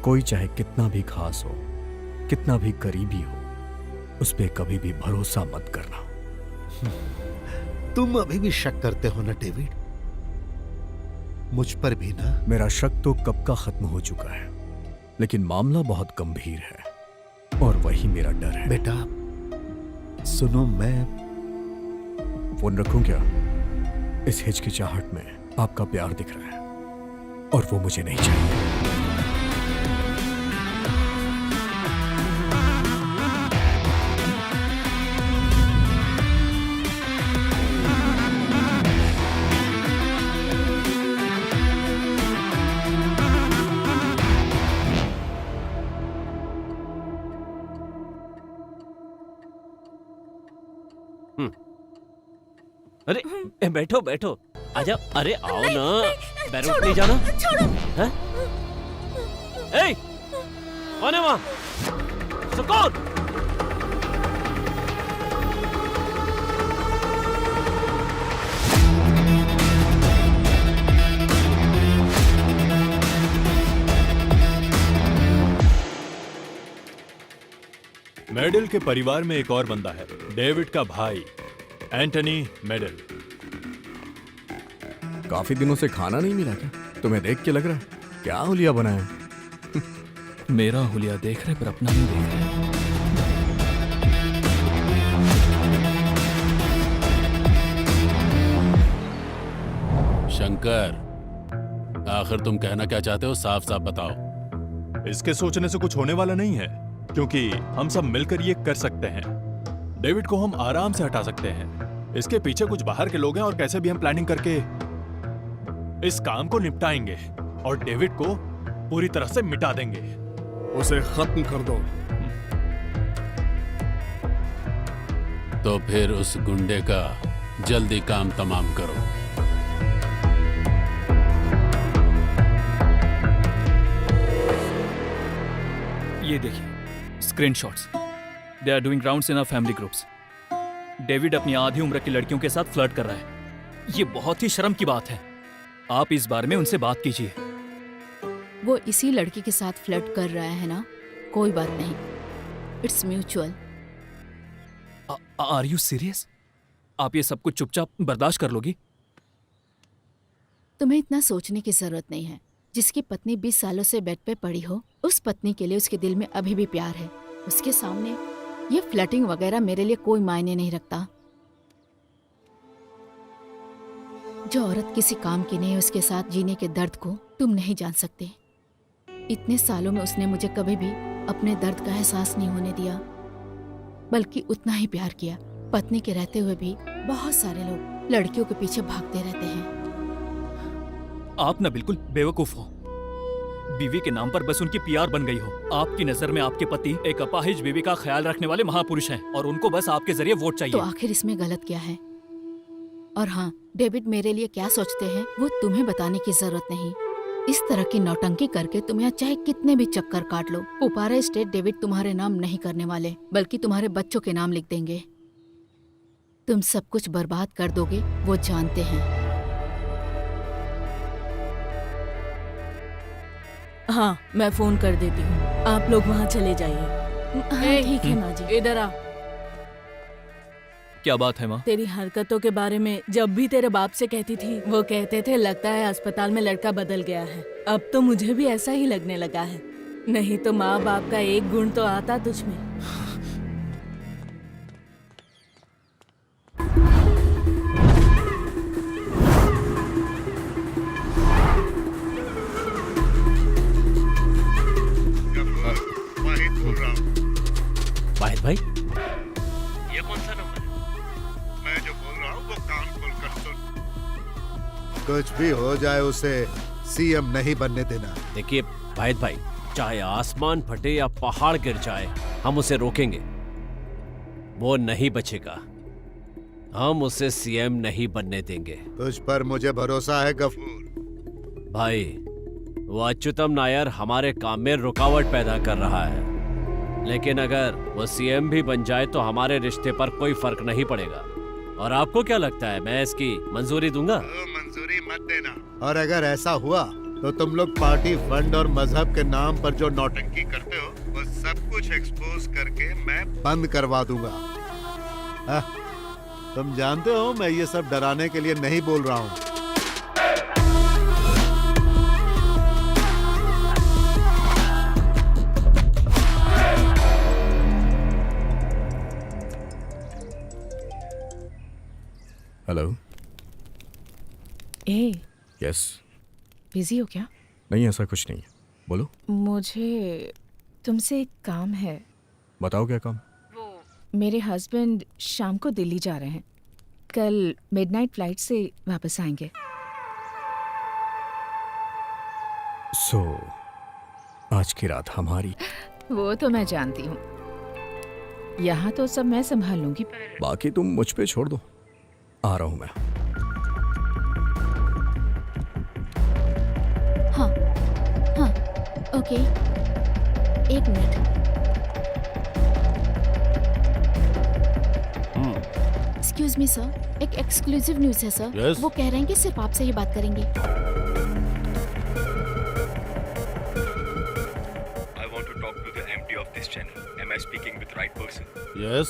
कोई चाहे कितना भी खास हो, कितना भी करीबी हो, उस पे कभी भी भरोसा मत करना। तुम अभी भी शक करते हो ना डेविड? मुझ पर भी ना? मेरा शक तो कब का खत्म हो चुका है, लेकिन मामला बहुत गंभीर है और वही मेरा डर है। बेटा सुनो, मैं फोन रखूं क्या? इस हिचकिचाहट में आपका प्यार दिख रहा है और वो मुझे नहीं चाहिए। अरे बैठो बैठो, आजा। अरे आओ ना, बैरूट नहीं जाना? हैं? ए, कौन है वहां? सुकून। मेडल के परिवार में एक और बंदा है, डेविड का भाई एंटनी मेडल। काफी दिनों से खाना नहीं मिला क्या? तुम्हें देख के लग रहा है क्या हुलिया बनाया? मेरा हुलिया देख रहे पर अपना नहीं देख रहे। शंकर, आखिर तुम कहना क्या चाहते हो? साफ साफ बताओ। इसके सोचने से कुछ होने वाला नहीं है, क्योंकि हम सब मिलकर ये कर सकते हैं। डेविड को हम आराम से हटा सकते हैं। इसके पीछे कुछ बाहर के लोग हैं और कैसे भी हम प्लानिंग करके इस काम को निपटाएंगे और डेविड को पूरी तरह से मिटा देंगे। उसे खत्म कर दो। तो फिर उस गुंडे का जल्दी काम तमाम करो। ये देखिए screenshots. They are doing rounds in our family groups. David अपनी आधी उम्र की लड़कियों के साथ फ्लर्ट कर रहा है। ये बहुत ही शर्म की बात है। आप इस बारे में उनसे बात कीजिए। वो इसी लड़की के साथ फ्लर्ट कर रहा है ना? कोई बात नहीं, it's mutual. Are you serious? आप ये सब कुछ चुपचाप बर्दाश्त कर लोगी? तुम्हें इतना सोचने की जरूरत नहीं है। जिसकी पत्नी 20 सालों से बेड पे पड़ी हो, उस पत्नी के लिए उसके दिल में अभी भी प्यार है। उसके सामने ये फ्लर्टिंग वगैरह मेरे लिए कोई मायने नहीं रखता। जो औरत किसी काम की नहीं, उसके साथ जीने के दर्द को तुम नहीं जान सकते। इतने सालों में उसने मुझे कभी भी अपने दर्द का एहसास नहीं होने दिया, बल्कि उतना ही प्यार किया। पत्नी के रहते हुए भी बहुत सारे लोग लड़कियों के पीछे भागते रहते हैं। आप ना बिल्कुल बेवकूफ हो। बीवी के नाम पर बस उनकी पीआर बन गई हो। आपकी नजर में आपके पति एक अपाहिज बीवी का ख्याल रखने वाले महापुरुष हैं और उनको बस आपके जरिए वोट चाहिए। तो आखिर इसमें गलत क्या है? और हाँ, डेविड मेरे लिए क्या सोचते हैं वो तुम्हें बताने की जरूरत नहीं। इस तरह की नौटंकी करके तुम यहाँ चाहे कितने भी चक्कर काट लो, पुपारा स्टेट डेविड तुम्हारे नाम नहीं करने वाले, बल्कि तुम्हारे बच्चों के नाम लिख देंगे। तुम सब कुछ बर्बाद कर दोगे, वो जानते हैं। हाँ, मैं फोन कर देती हूँ। आप लोग वहाँ चले जाइए। ठीक है माँ जी। इधर आ। क्या बात है माँ? तेरी हरकतों के बारे में जब भी तेरे बाप से कहती थी, वो कहते थे लगता है अस्पताल में लड़का बदल गया है। अब तो मुझे भी ऐसा ही लगने लगा है। नहीं तो माँ बाप का एक गुण तो आता तुझ में। वाहिद भाई, ये कौन सा नंबर है? मैं जो बोल रहा हूँ वो कान खोल कर सुन। कुछ भी हो जाए उसे सीएम नहीं बनने देना। देखिए वाहिद भाई, चाहे आसमान फटे या पहाड़ गिर जाए, हम उसे रोकेंगे। वो नहीं बचेगा। हम उसे सीएम नहीं बनने देंगे। तुझ पर मुझे भरोसा है गफूर। भाई, वो अच्युतम नायर हमारे काम में रुकावट पैदा कर रहा है, लेकिन अगर वो सीएम भी बन जाए तो हमारे रिश्ते पर कोई फर्क नहीं पड़ेगा। और आपको क्या लगता है मैं इसकी मंजूरी दूंगा? मंजूरी मत देना। और अगर ऐसा हुआ तो तुम लोग पार्टी फंड और मजहब के नाम पर जो नौटंकी करते हो, वो सब कुछ एक्सपोज करके मैं बंद करवा दूंगा। तुम जानते हो मैं ये सब डराने के लिए नहीं बोल रहा हूँ। हेलो। यस। बिजी हो क्या? नहीं, ऐसा कुछ नहीं है, बोलो। मुझे तुमसे एक काम है। बताओ क्या काम? मेरे हस्बैंड शाम को दिल्ली जा रहे हैं। कल मिडनाइट फ्लाइट से वापस आएंगे। सो आज की रात हमारी। वो तो मैं जानती हूँ। यहाँ तो सब मैं संभाल लूंगी। बाकी तुम मुझ पे छोड़ दो, आ रहा हूँ मैं। हाँ हाँ, ओके, एक मिनट। एक्सक्यूज मी सर, एक एक्सक्लूसिव न्यूज़ है सर। Yes? वो कह रहे हैं कि सिर्फ आपसे ही बात करेंगे। I want to talk to the MD of this channel. Am I speaking with right person? Yes,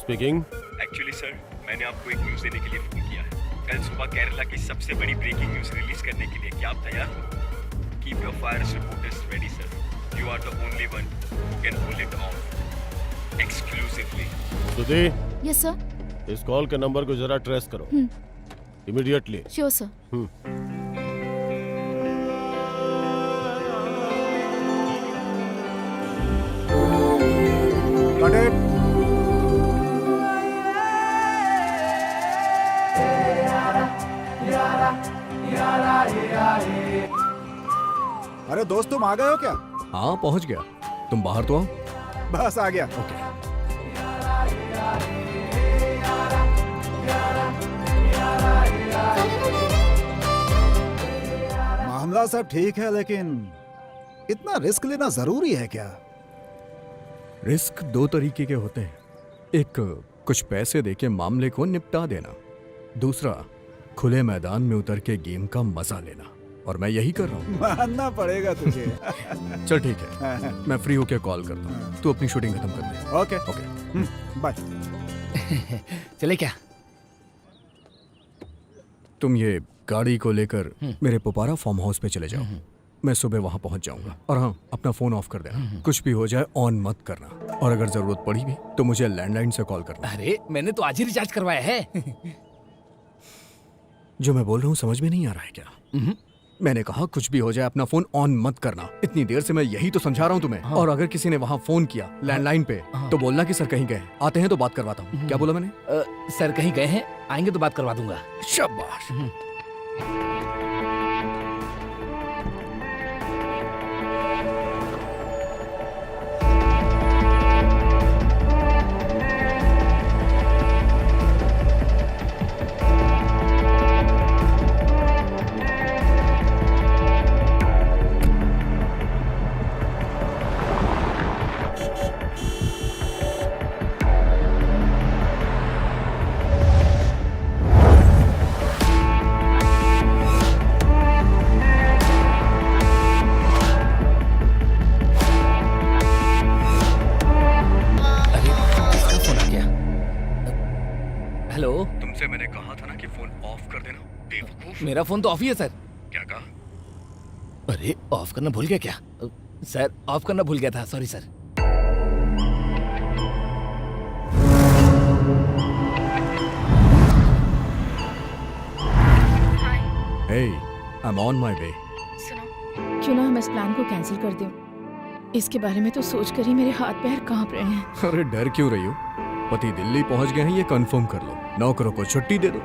speaking. Actually sir, मैंने आपको एक न्यूज़ देने के लिए फोन किया है। कल सुबह केरला की सबसे बड़ी ब्रेकिंग न्यूज रिलीज करने के लिए क्या आप तैयार हो? Keep your fire reporters ready sir. You are the only one who can pull it off exclusively. Sudhi, yes sir. इस कॉल के नंबर को जरा ट्रेस करो immediately. Sure sir. Got it. अरे दोस्त तुम आ गए हो क्या? हाँ पहुंच गया। तुम बाहर तो आओ। बस आ गया। ओके। मामला सब ठीक है लेकिन इतना रिस्क लेना जरूरी है क्या? रिस्क दो तरीके के होते हैं। एक कुछ पैसे देके मामले को निपटा देना, दूसरा खुले मैदान में उतर के गेम का मजा लेना। और मैं यही कर रहा हूँ। मानना पड़ेगा तुझे। चल ठीक है, मैं फ्री होके कॉल करता हूँ। तू अपनी शूटिंग खत्म कर दे। Okay okay bye. चले क्या? तुम ये गाड़ी को लेकर मेरे पुपारा फार्म हाउस पे चले जाओ। मैं सुबह वहां पहुंच जाऊंगा। और हाँ, अपना फोन ऑफ कर देना। कुछ भी हो जाए ऑन मत करना। और अगर जरूरत पड़ी भी तो मुझे लैंडलाइन से कॉल करना। अरे मैंने तो आज ही रिचार्ज करवाया है। जो मैं बोल रहा हूँ समझ में नहीं आ रहा है क्या? मैंने कहा कुछ भी हो जाए अपना फोन ऑन मत करना। इतनी देर से मैं यही तो समझा रहा हूँ तुम्हें। और अगर किसी ने वहाँ फोन किया लैंडलाइन पे तो बोलना कि सर कहीं गए, आते हैं तो बात करवाता हूँ। क्या बोला मैंने? सर कहीं गए हैं, आएंगे तो बात करवा दूंगा। शाबाश। तुमसे मैंने कहा था ना कि फोन ऑफ कर देना, बेवकूफ। मेरा फोन तो ऑफ ही है सर। क्या कहा? अरे ऑफ करना भूल गया क्या? सर ऑफ करना भूल गया था, sorry sir. Hey, I'm on my way. क्यों ना हम इस प्लान को कैंसिल कर दें? इसके बारे में तो सोचकर ही मेरे हाथ पैर कांप रहे हैं। अरे डर क्यों रही हो? पति दिल्ली पहुंच गए हैं, ये कंफर्म कर लो। नौकरों को छुट्टी दे दो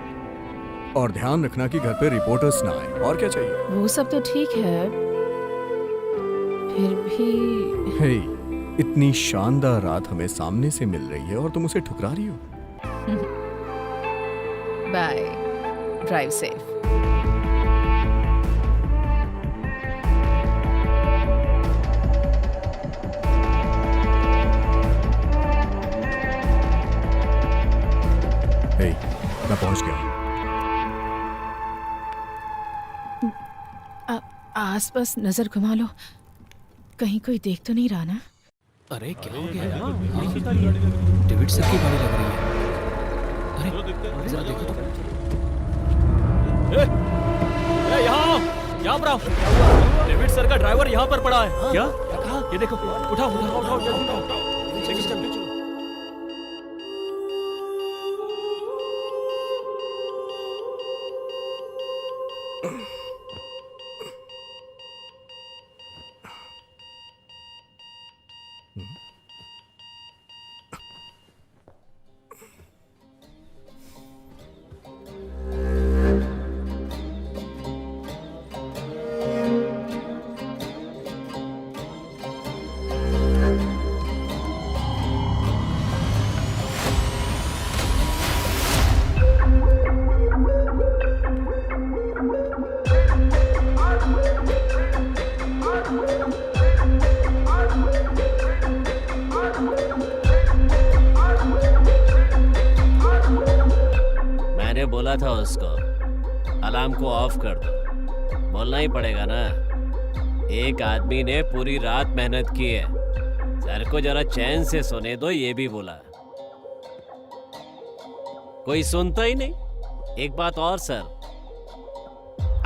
और ध्यान रखना कि घर पे रिपोर्टर्स ना आए। और क्या चाहिए? वो सब तो ठीक है, फिर भी हे, इतनी शानदार रात हमें सामने से मिल रही है और तुम उसे ठुकरा रही हो। Bye, drive safe. मैं पहुंच गया। आसपास नजर घुमा लो, कहीं कोई देख तो नहीं रहा ना? अरे क्या हो गया यार? डेविड सर की गाड़ी लग रही है। अरे जरा देखो तो। यहाँ पर आओ। डेविड सर का ड्राइवर यहाँ पर पड़ा है। क्या? ये देखो, उठाओ उठाओ उठाओ जल्दी उठाओ। बोला था उसको अलार्म को ऑफ कर दो। बोलना ही पड़ेगा ना, एक आदमी ने पूरी रात मेहनत की है, सर को जरा चैन से सोने दो, ये भी बोला। कोई सुनता ही नहीं। एक बात और सर,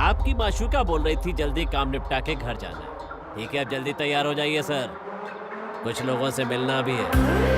आपकी माशूका बोल रही थी जल्दी काम निपटा के घर जाना है। ठीक है, अब जल्दी तैयार हो जाइए सर, कुछ लोगों से मिलना भी है।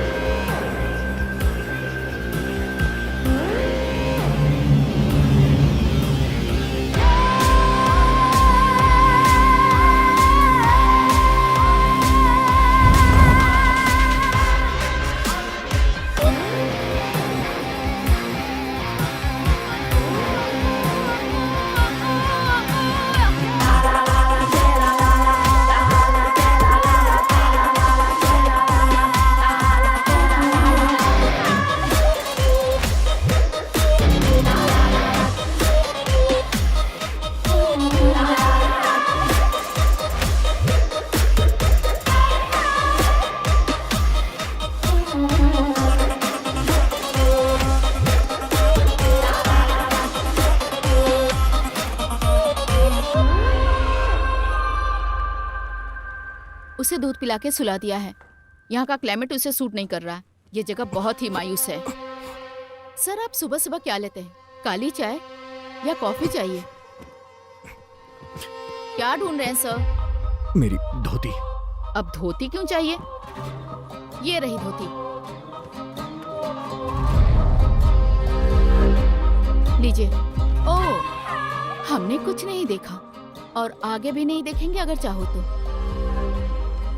उसे दूध पिला के सुला दिया है। यहाँ का क्लाइमेट उसे सूट नहीं कर रहा। ये जगह बहुत ही मायूस है। सर, आप सुबह सुबह क्या लेते हैं? काली चाय या कॉफी चाहिए? क्या ढूंढ रहे हैं सर? मेरी धोती। अब धोती क्यों चाहिए? ये रही धोती। लीजिए। ओह, हमने कुछ नहीं देखा और आगे भी नहीं देखेंगे अगर चाहो तो।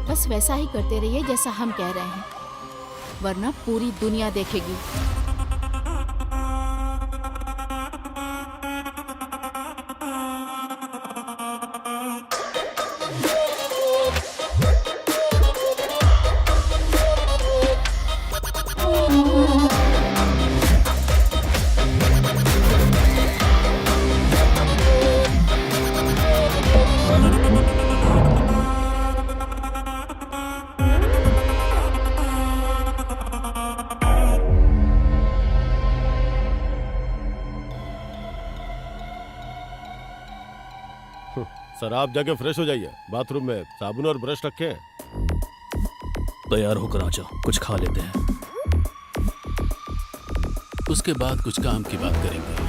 बस वैसा ही करते रहिए जैसा हम कह रहे हैं, वरना पूरी दुनिया देखेगी। सर, आप जाके फ्रेश हो जाइए। बाथरूम में साबुन और ब्रश रखे हैं। तैयार होकर आ जाओ, कुछ खा लेते हैं। उसके बाद कुछ काम की बात करेंगे।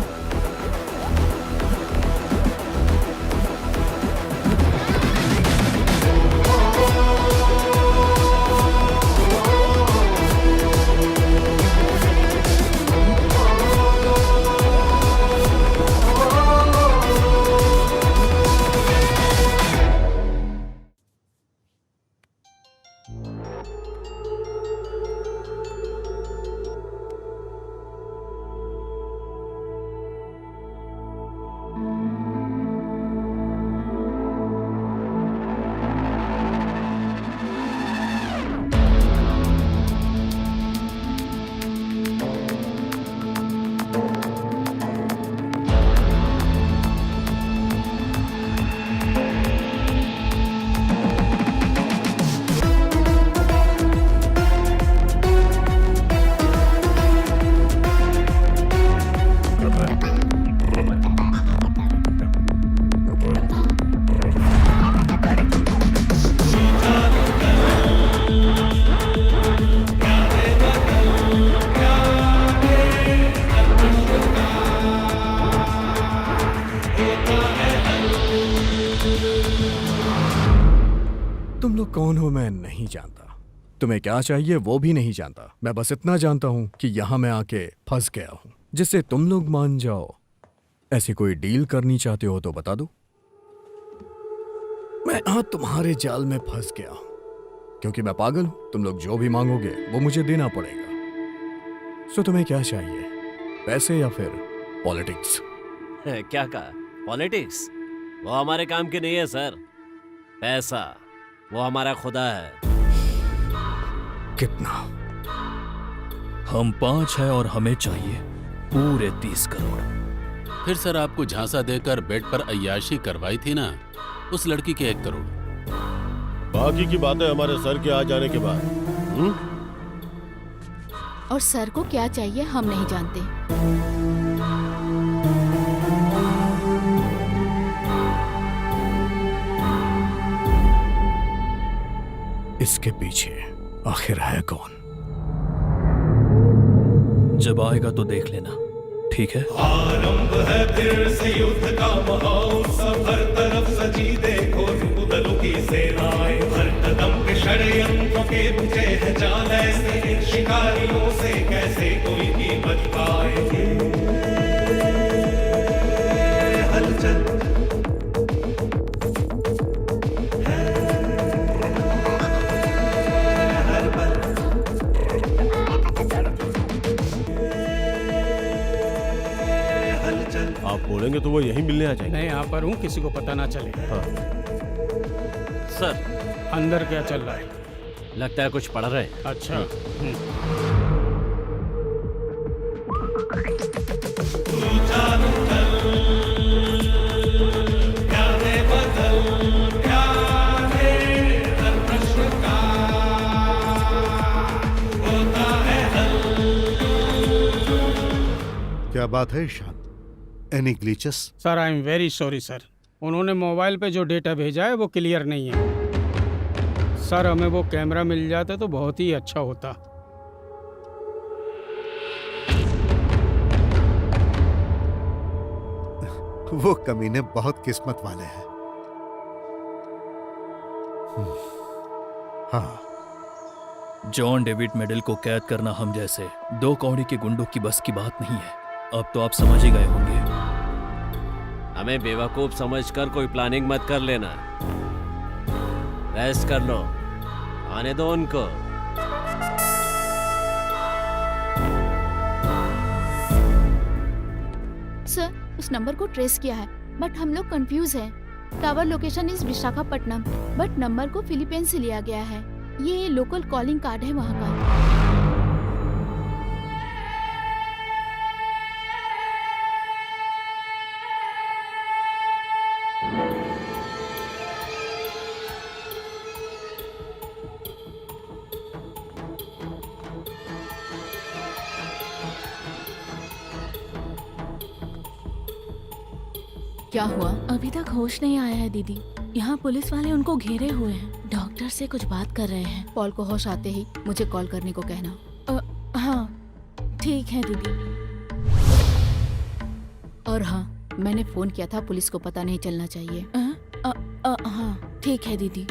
तुम लोग कौन हो मैं नहीं जानता, तुम्हें क्या चाहिए वो भी नहीं जानता। मैं बस इतना जानता हूं कि यहां मैं आके फंस गया हूं, जिससे तुम लोग मान जाओ। ऐसी कोई डील करनी चाहते हो तो बता दो। मैं तुम्हारे जाल में फंस गया हूं क्योंकि मैं पागल हूं। तुम लोग जो भी मांगोगे वो मुझे देना पड़ेगा। सो तुम्हें क्या चाहिए, पैसे या फिर पॉलिटिक्स? क्या कहा? पॉलिटिक्स? वो हमारे काम की नहीं है सर। पैसा वो हमारा खुदा है। कितना? हम 5 है और हमें चाहिए पूरे 30 करोड़। फिर सर, आपको झांसा देकर बेड पर अय्याशी करवाई थी ना उस लड़की के 1 करोड़। बाकी की बातें हमारे सर के आ जाने के बाद। और सर को क्या चाहिए हम नहीं जानते। इसके पीछे आखिर है कौन? जब आएगा तो देख लेना, ठीक है। आरंभ है फिर से युद्ध का महोत्सव, हर तरफ सजी देखो रुदलों की सेनाएं, हर कदम पे षड्यंत्रों के बुझे हैं जाल, ऐसे इन शिकारियों से कैसे कोई भी बच पाए। हलचल आप बोलेंगे तो वो यहीं मिलने आ जाएंगे। मैं यहाँ पर हूँ, किसी को पता ना चले। हाँ। सर अंदर क्या चल रहा है? लगता है कुछ पढ़ रहे हैं। अच्छा। क्या बात है Ishaan? Any glitches? Sir I am very sorry sir, उन्होंने मोबाइल पे जो डेटा भेजा है वो क्लियर नहीं है। सर हमें वो कैमरा मिल जाता तो बहुत ही अच्छा होता। वो कमीने बहुत किस्मत वाले हैं। हाँ। जॉन डेविड मेडल को कैद करना हम जैसे दो कौड़ी के गुंडों की बस की बात नहीं है। अब तो आप समझ ही गए होंगे। हमें बेवकूफ समझकर कोई प्लानिंग मत कर लेना। रेस्ट कर लो, आने दो उनको। सर उस नंबर को ट्रेस किया है बट हम लोग कंफ्यूज हैं। Tower location is Visakhapatnam but number को फिलीपींस से लिया गया है। ये लोकल कॉलिंग कार्ड है वहाँ का। क्या हुआ? अभी तक होश नहीं आया है दीदी। यहाँ पुलिस वाले उनको घेरे हुए हैं, डॉक्टर से कुछ बात कर रहे हैं। पॉल को होश आते ही मुझे कॉल करने को कहना। हाँ ठीक है दीदी। और हाँ मैंने फोन किया था, पुलिस को पता नहीं चलना चाहिए। हाँ ठीक है दीदी।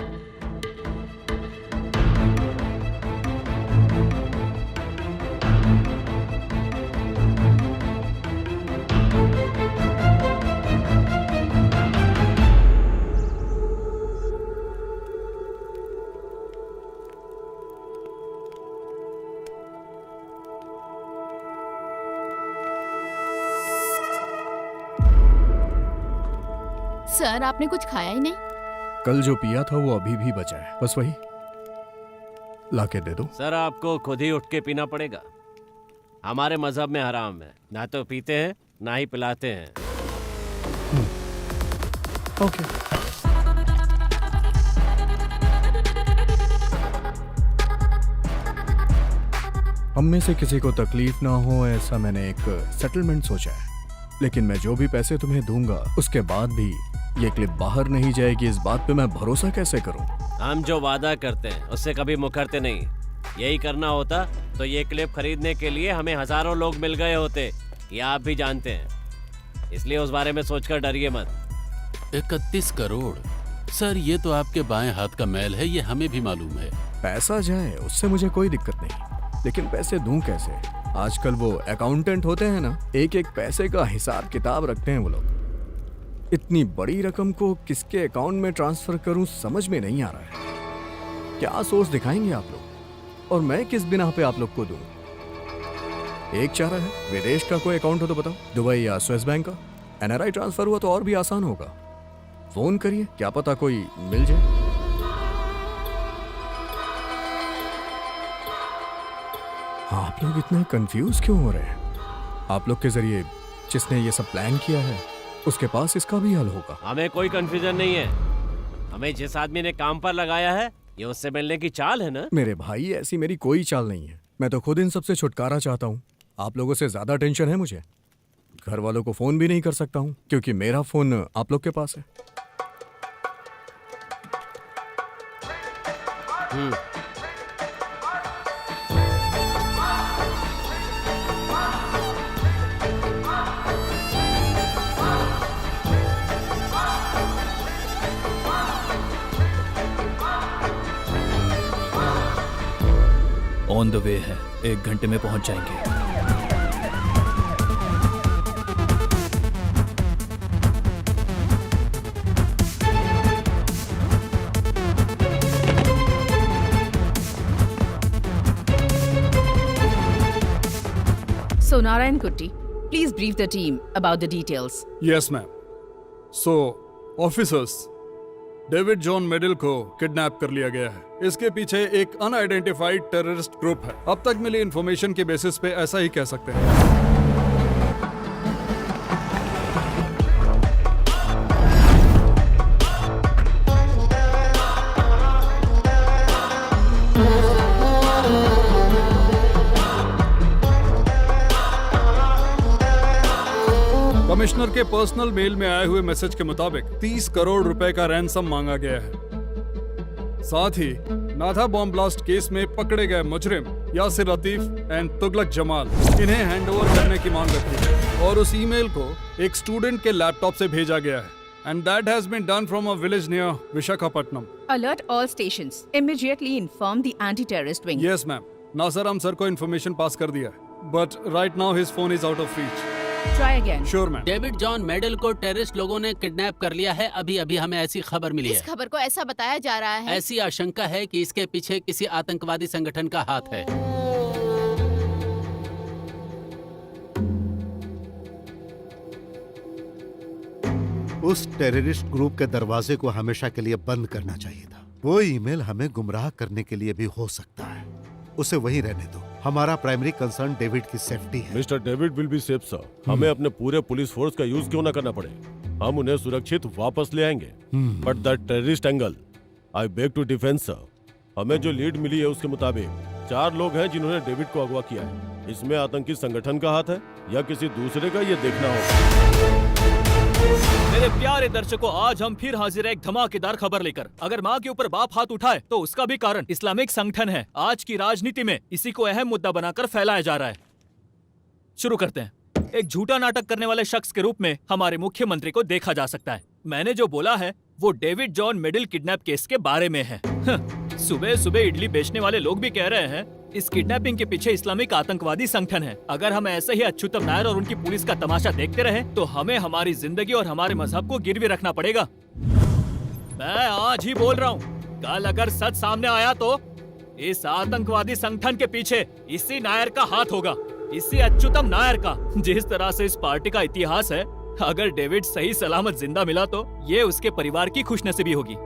सर आपने कुछ खाया ही नहीं? कल जो पिया था वो अभी भी बचा है, बस वही लाके दे दो। सर आपको खुद ही उठ के पीना पड़ेगा। हमारे मजहब में हराम है, ना तो पीते हैं ना ही पिलाते हैं। ओके। हम में से किसी को तकलीफ ना हो ऐसा मैंने एक सेटलमेंट सोचा है, लेकिन मैं जो भी पैसे तुम्हें दूंगा उसके बाद भी ये क्लिप बाहर नहीं जाएगी, इस बात पे मैं भरोसा कैसे करूं? हम जो वादा करते हैं उससे कभी मुकरते नहीं। यही करना होता तो ये क्लिप खरीदने के लिए हमें हजारों लोग मिल गए होते, ये आप भी जानते हैं। इसलिए उस बारे में सोचकर डरिए मत। 31 करोड़ सर, ये तो आपके बाएं हाथ का मैल है, ये हमें भी मालूम है। पैसा जाए उससे मुझे कोई दिक्कत नहीं, लेकिन पैसे दूं कैसे? आजकल वो अकाउंटेंट होते हैं ना, एक एक पैसे का हिसाब किताब रखते हैं वो लोग। इतनी बड़ी रकम को किसके अकाउंट में ट्रांसफर करूं समझ में नहीं आ रहा है। क्या सोच दिखाएंगे आप लोग, और मैं किस बिना पे आप लोग को दूं? एक चारा है, विदेश का कोई अकाउंट हो तो बताओ, दुबई या स्विस बैंक का। एनआरआई ट्रांसफर हुआ तो और भी आसान होगा। फोन करिए, क्या पता कोई मिल जाए। आप लोग इतना कंफ्यूज क्यों हो रहे हैं? आप लोग के जरिए जिसने ये सब प्लान किया है उसके पास इसका भी हल होगा। हमें कोई कंफ्यूजन नहीं है। हमें जिस आदमी ने काम पर लगाया है ये उससे मिलने की चाल है ना। मेरे भाई ऐसी मेरी कोई चाल नहीं है, मैं तो खुद इन सबसे छुटकारा चाहता हूँ। आप लोगों से ज्यादा टेंशन है मुझे। घर वालों को फोन भी नहीं कर सकता हूँ क्योंकि मेरा फोन आप लोग के पास है। ऑन द वे है, 1 घंटे में पहुंच जाएंगे। So Narayan Kutti, please brief the team about the details. Yes ma'am. So officers, David John Medal को किडनैप कर लिया गया है। इसके पीछे एक अनआइडेंटिफाइड टेररिस्ट ग्रुप है। अब तक मिली इंफॉर्मेशन के बेसिस पे ऐसा ही कह सकते हैं। कमिश्नर के पर्सनल मेल में आए हुए मैसेज के मुताबिक 30 करोड़ रुपए का रैंसम मांगा गया है। साथ ही नाथा बॉम्ब ब्लास्ट केस में पकड़े गए मुजरिम यासिर लतीफ एंड तुगलक जमाल, इन्हें हैंडओवर करने की मांग रखी है और उस ईमेल को एक स्टूडेंट के लैपटॉप से भेजा गया है। And that has been done from a village near Visakhapatnam. Alert all stations. Immediately inform the anti-terrorist wing. Yes ma'am. Nasser sir को इन्फॉर्मेशन पास कर दिया है, but right now his phone is out of reach. Try again. Sure ma'am. David John Medal को टेररिस्ट लोगों ने किडनैप कर लिया है। अभी हमें ऐसी खबर मिली इस है। खबर को ऐसा बताया जा रहा है। ऐसी आशंका है कि इसके पीछे किसी आतंकवादी संगठन का हाथ है। उस टेररिस्ट ग्रुप के दरवाजे को हमेशा के लिए बंद करना चाहिए था। वो ईमेल हमें गुमराह करने के लिए भी हो सकता है। उसे वहीं रहने दो। हमारा प्राइमरी कंसर्न डेविड की सेफ्टी है। Mister David will be safe sir. हमें अपने पूरे पुलिस फोर्स का यूज क्यों ना करना पड़े, हम उन्हें सुरक्षित वापस ले आएंगे। But the terrorist angle, I beg to defend sir. हमें जो लीड मिली है उसके मुताबिक 4 लोग हैं जिन्होंने डेविड को अगवा किया है। इसमें आतंकी संगठन का हाथ है या किसी दूसरे का, ये देखना होगा। मेरे प्यारे दर्शकों, आज हम फिर हाजिर है एक धमाकेदार खबर लेकर। अगर माँ के ऊपर बाप हाथ उठाए तो उसका भी कारण इस्लामिक संगठन है। आज की राजनीति में इसी को अहम मुद्दा बनाकर फैलाया जा रहा है। शुरू करते हैं। एक झूठा नाटक करने वाले शख्स के रूप में हमारे मुख्यमंत्री को देखा जा सकता है। मैंने जो बोला है वो David John medal kidnap case के बारे में है। सुबह सुबह इडली बेचने वाले लोग भी कह रहे हैं इस किडनैपिंग के पीछे इस्लामिक आतंकवादी संगठन है। अगर हम ऐसे ही अच्युतम नायर और उनकी पुलिस का तमाशा देखते रहे तो हमें हमारी जिंदगी और हमारे मजहब को गिरवी रखना पड़ेगा। मैं आज ही बोल रहा हूँ, कल अगर सच सामने आया तो इस आतंकवादी संगठन के पीछे इसी नायर का हाथ होगा, इसी अच्युतम नायर का। जिस तरह से इस पार्टी का इतिहास है, अगर डेविड सही सलामत जिंदा मिला तो ये उसके परिवार की खुशनसीबी होगी।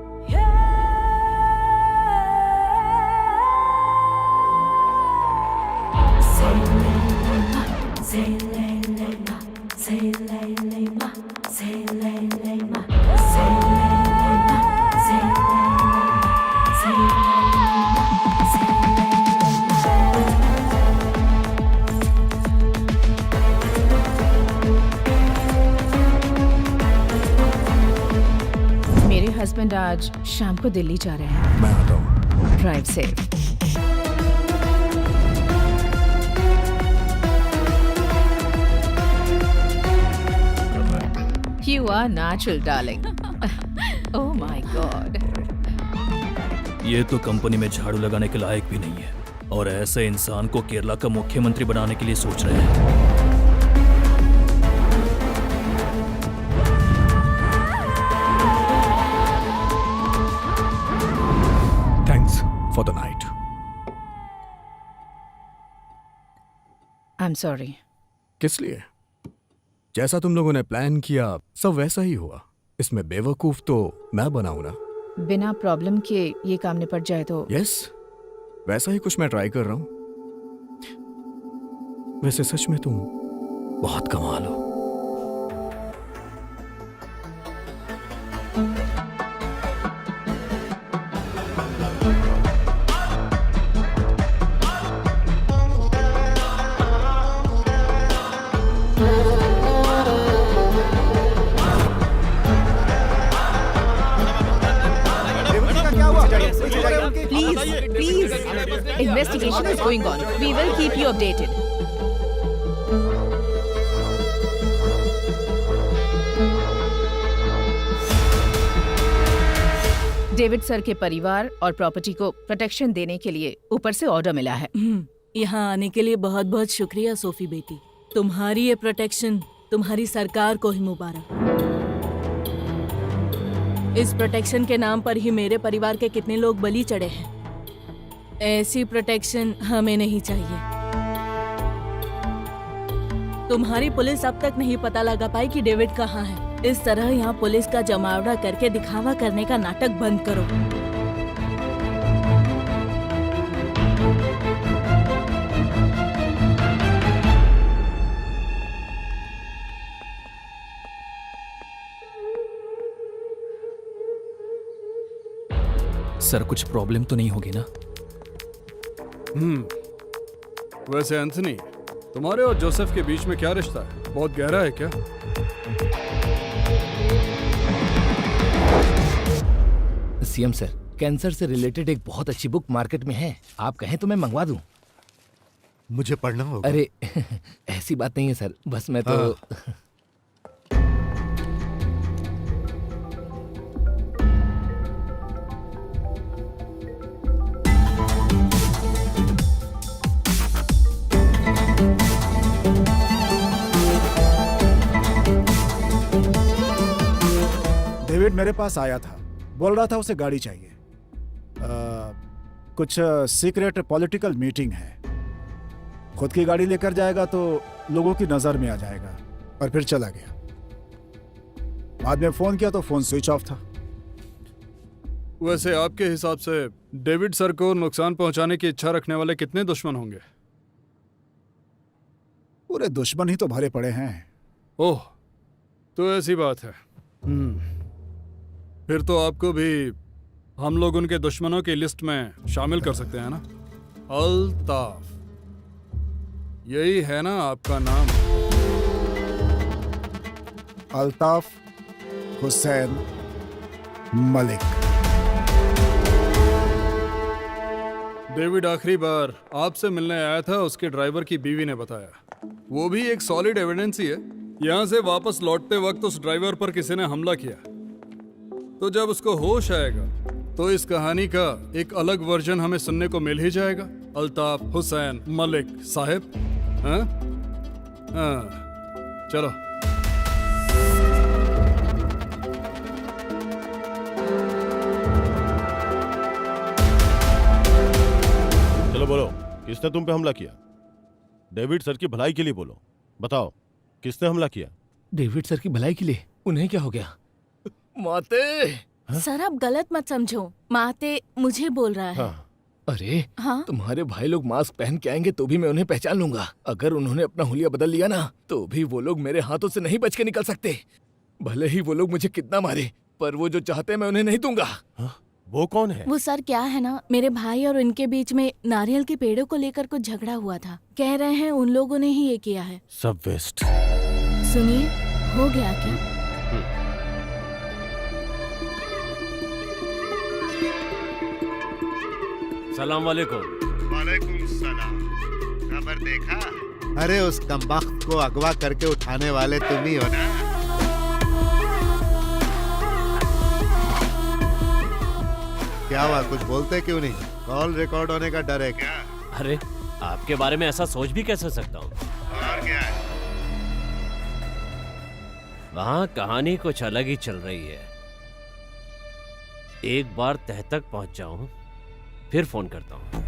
मेरे हस्बैंड आज शाम को दिल्ली जा रहे हैं। मैं आता हूँ। Drive safe. You are natural, darling. Oh my God. ये तो कंपनी में झाड़ू लगाने के लायक भी नहीं है और ऐसे इंसान को केरला का मुख्यमंत्री बनाने के लिए सोच रहे हैं। Thanks for the night. I'm sorry. किस लिए? जैसा तुम लोगों ने प्लान किया सब वैसा ही हुआ। इसमें बेवकूफ तो मैं बनाऊं ना। बिना प्रॉब्लम के ये काम निपट जाए तो। यस, वैसा ही कुछ मैं ट्राई कर रहा हूं। वैसे सच में तुम बहुत कमाल हो। Please, investigation is going on. We will keep you updated. David sir के परिवार और प्रॉपर्टी को प्रोटेक्शन देने के लिए ऊपर से ऑर्डर मिला है। यहाँ आने के लिए बहुत बहुत शुक्रिया सोफी बेटी। तुम्हारी ये प्रोटेक्शन तुम्हारी सरकार को ही मुबारक। इस प्रोटेक्शन के नाम पर ही मेरे परिवार के कितने लोग बलि चढ़े हैं। ऐसी प्रोटेक्शन हमें नहीं चाहिए। तुम्हारी पुलिस अब तक नहीं पता लगा पाई कि डेविड कहाँ है। इस तरह यहाँ पुलिस का जमावड़ा करके दिखावा करने का नाटक बंद करो। सर कुछ प्रॉब्लम तो नहीं होगी ना? वैसे एंथनी, तुम्हारे और जोसेफ के बीच में क्या रिश्ता है? बहुत गहरा है क्या? सीएम सर, कैंसर से रिलेटेड एक बहुत अच्छी बुक मार्केट में है, आप कहें तो मैं मंगवा दूं। मुझे पढ़ना होगा। अरे ऐसी बात नहीं है सर, बस मैं तो डेविड मेरे पास आया था, बोल रहा था उसे गाड़ी चाहिए। कुछ सीक्रेट पॉलिटिकल मीटिंग है। खुद की गाड़ी लेकर जाएगा तो लोगों की नजर में आ जाएगा। और फिर चला गया। बाद में फोन किया तो फोन स्विच ऑफ था। वैसे आपके हिसाब से डेविड सर को नुकसान पहुंचाने की इच्छा रखने वाले कितने दुश्मन होंगे? पूरे दुश्मन ही तो भरे पड़े हैं। ओह, तो ऐसी बात है। फिर तो आपको भी हम लोग उनके दुश्मनों की लिस्ट में शामिल कर सकते हैं ना? अल्ताफ, यही है ना आपका नाम? अल्ताफ हुसैन मलिक। डेविड आखिरी बार आपसे मिलने आया था, उसके ड्राइवर की बीवी ने बताया। वो भी एक सॉलिड एविडेंस ही है। यहाँ से वापस लौटते वक्त उस ड्राइवर पर किसी ने हमला किया। तो जब उसको होश आएगा तो इस कहानी का एक अलग वर्जन हमें सुनने को मिल ही जाएगा। अल्ताफ हुसैन मलिक साहब। हाँ? हाँ, चलो। चलो बोलो, किसने तुम पे हमला किया? डेविड सर की भलाई के लिए बोलो, बताओ किसने हमला किया? डेविड सर की भलाई के लिए? उन्हें क्या हो गया? माते। सर आप गलत मत समझो, माते मुझे बोल रहा है। अरे हाँ? तुम्हारे भाई लोग मास्क पहन के आएंगे तो भी मैं उन्हें पहचान लूंगा। अगर उन्होंने अपना हुलिया बदल लिया ना तो भी वो लोग मेरे हाथों से नहीं बच के निकल सकते। भले ही वो लोग मुझे कितना मारे, पर वो जो चाहते हैं मैं उन्हें नहीं दूंगा। वो कौन है? वो सर क्या है ना, मेरे भाई और उनके बीच में नारियल के पेड़ों को लेकर कुछ झगड़ा हुआ था। कह रहे हैं उन लोगों ने ही ये किया है। सब वेस्ट। सुनिए, हो गया क्या? सलाम वालेकुम। वालेकुम सलाम। खबर देखा? अरे उस कमबख्त को अगवा करके उठाने वाले तुम ही हो ना? क्या हुआ, कुछ बोलते क्यों नहीं? कॉल रिकॉर्ड होने का डर है क्या? अरे आपके बारे में ऐसा सोच भी कैसे सकता हूँ? और क्या है? वहाँ कहानी कुछ अलग ही चल रही है। एक बार तह तक पहुंच जाऊं फिर फोन करता हूं।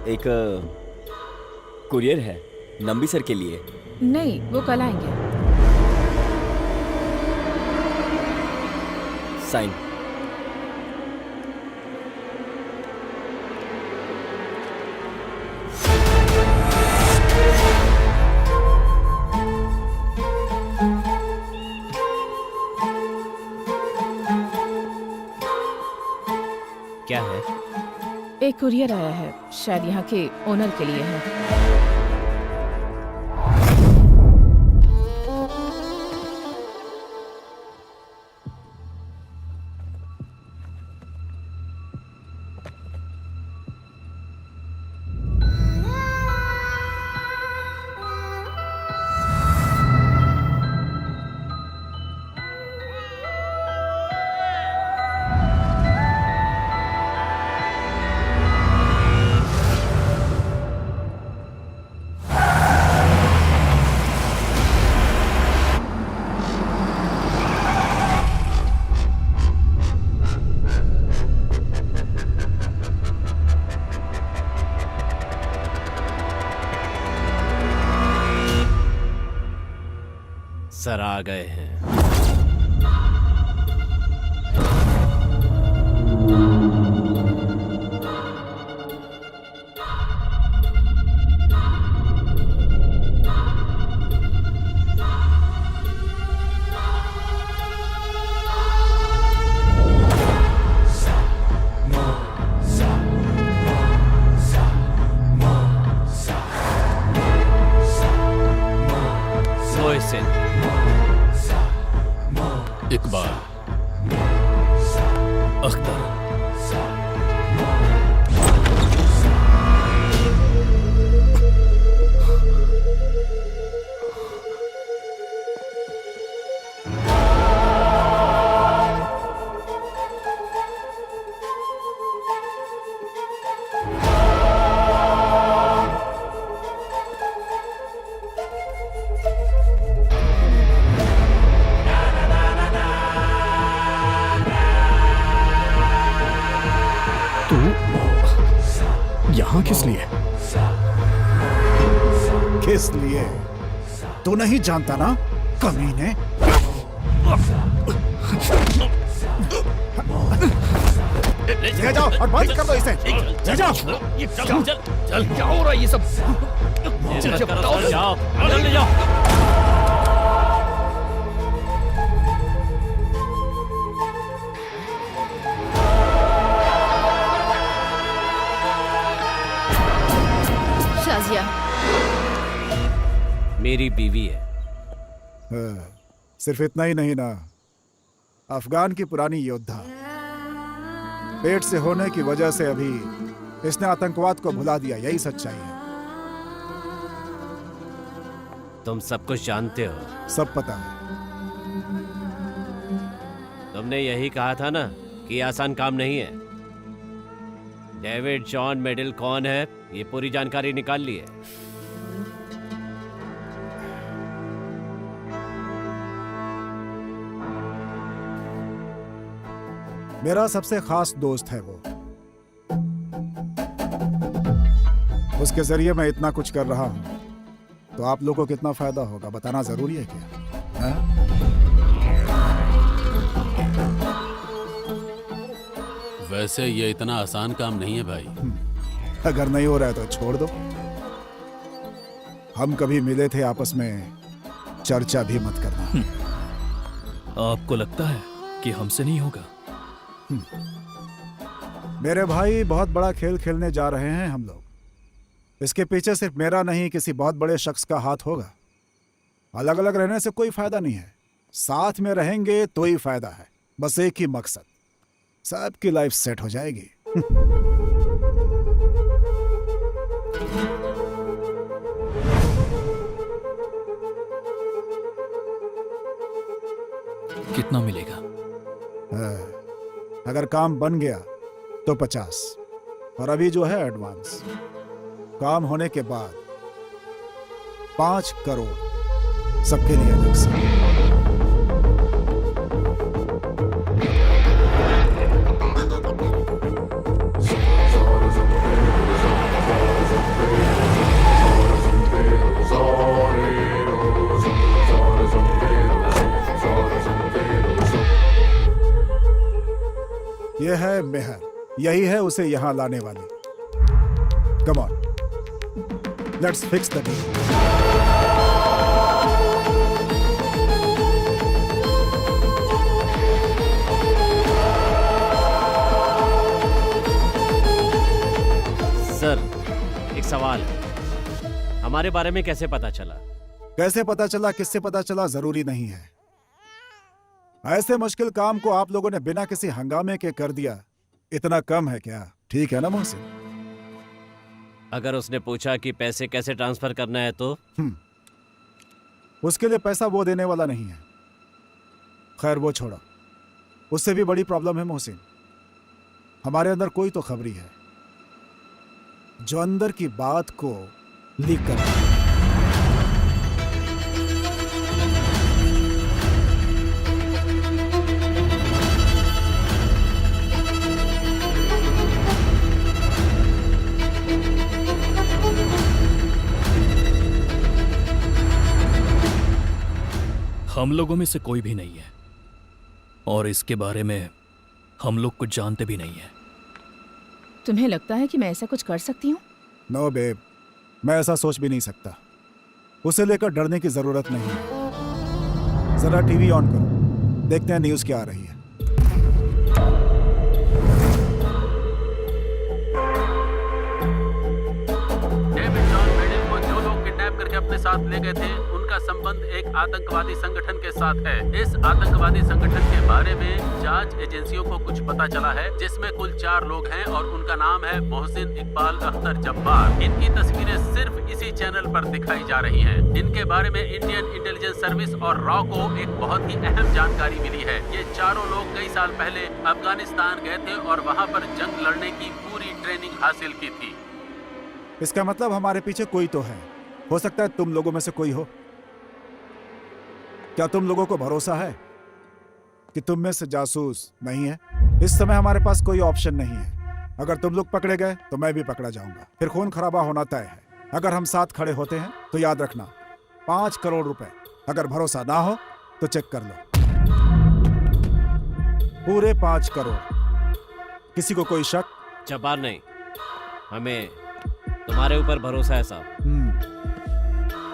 एक कुरियर है नंबी सर के लिए। नहीं, वो कल आएंगे। साइन। क्या है? एक कुरियर आया है, शायद यहाँ के ओनर के लिए है। सर आ गए हैं। इकबाल, अख्तर, यहाँ किस लिए? किस लिए? तू नहीं जानता ना, कमीने। ले जाओ और बंद कर दो इसे। ले जाओ। चल चल, क्या हो रहा है ये सब? चल बताओ, जाओ, ले जाओ। शाजिया मेरी बीवी है। सिर्फ इतना ही नहीं ना, अफगान की पुरानी योद्धा। पेट से होने की वजह से अभी इसने आतंकवाद को भुला दिया, यही सच्चाई है। तुम सब कुछ जानते हो। सब पता है। तुमने यही कहा था ना कि आसान काम नहीं है। डेविड जॉन मेडल कौन है, ये पूरी जानकारी निकाल ली है। मेरा सबसे खास दोस्त है वो। उसके जरिए मैं इतना कुछ कर रहा हूं, तो आप लोगों को कितना फायदा होगा बताना जरूरी है क्या? है? वैसे ये इतना आसान काम नहीं है भाई। अगर नहीं हो रहा है तो छोड़ दो। हम कभी मिले थे आपस में, चर्चा भी मत करना। आपको लगता है कि हमसे नहीं होगा? मेरे भाई, बहुत बड़ा खेल खेलने जा रहे हैं हम लोग। इसके पीछे सिर्फ मेरा नहीं, किसी बहुत बड़े शख्स का हाथ होगा। अलग अलग रहने से कोई फायदा नहीं है, साथ में रहेंगे तो ही फायदा है। बस एक ही मकसद, सबकी लाइफ सेट हो जाएगी। कितना मिलेगा? अगर काम बन गया तो 50, और अभी जो है एडवांस। काम होने के बाद 5 करोड़ सबके लिए अलग से। यह है मेहर, यही है उसे यहां लाने वाली। Come on, let's fix the deal. हमारे बारे में कैसे पता चला? कैसे पता चला, किससे पता चला, जरूरी नहीं है। ऐसे मुश्किल काम को आप लोगों ने बिना किसी हंगामे के कर दिया, इतना कम है क्या? ठीक है ना मोहसिन? अगर उसने पूछा कि पैसे कैसे ट्रांसफर करना है तो? उसके लिए पैसा वो देने वाला नहीं है। खैर वो छोड़ो, उससे भी बड़ी प्रॉब्लम है मोहसिन। हमारे अंदर कोई तो खबरी है जो अंदर की बात को लीक कर रहा है। हम लोगों में से कोई भी नहीं है और इसके बारे में हम लोग कुछ जानते भी नहीं है। तुम्हें लगता है कि मैं ऐसा कुछ कर सकती हूँ? नो बेब, मैं ऐसा सोच भी नहीं सकता। उसे लेकर डरने की जरूरत नहीं है। जरा टीवी ऑन करो, देखते हैं न्यूज़ क्या आ रही है। डेविड जॉन मेडिन को जो लोग किडनैप करके अपने साथ ले गए थे, उनका संबंध एक आतंकवादी संगठन के साथ है। इस आतंकवादी संगठन के बारे में जांच एजेंसियों को कुछ पता चला है, जिसमें कुल 4 लोग हैं और उनका नाम है मोहसिन इकबाल अख्तर जब्बार। इनकी तस्वीरें सिर्फ इसी चैनल पर दिखाई जा रही हैं। इनके बारे में इंडियन इंटेलिजेंस सर्विस और रॉ को एक बहुत ही अहम जानकारी मिली है। ये चारों लोग कई साल पहले अफगानिस्तान गए थे और वहाँ पर जंग लड़ने की पूरी ट्रेनिंग हासिल की थी। इसका मतलब हमारे पीछे कोई तो है। हो सकता है तुम लोगों में से कोई हो। क्या तुम लोगों को भरोसा है कि तुम में से जासूस नहीं है? इस समय हमारे पास कोई ऑप्शन नहीं है। अगर तुम लोग पकड़े गए तो मैं भी पकड़ा जाऊंगा, फिर खून खराबा होना तय है। अगर हम साथ खड़े होते हैं तो याद रखना, 5 करोड़ रुपए। अगर भरोसा ना हो तो चेक कर लो, पूरे 5 करोड़। किसी को कोई शक? जब्बार नहीं, हमें तुम्हारे ऊपर भरोसा है साहब।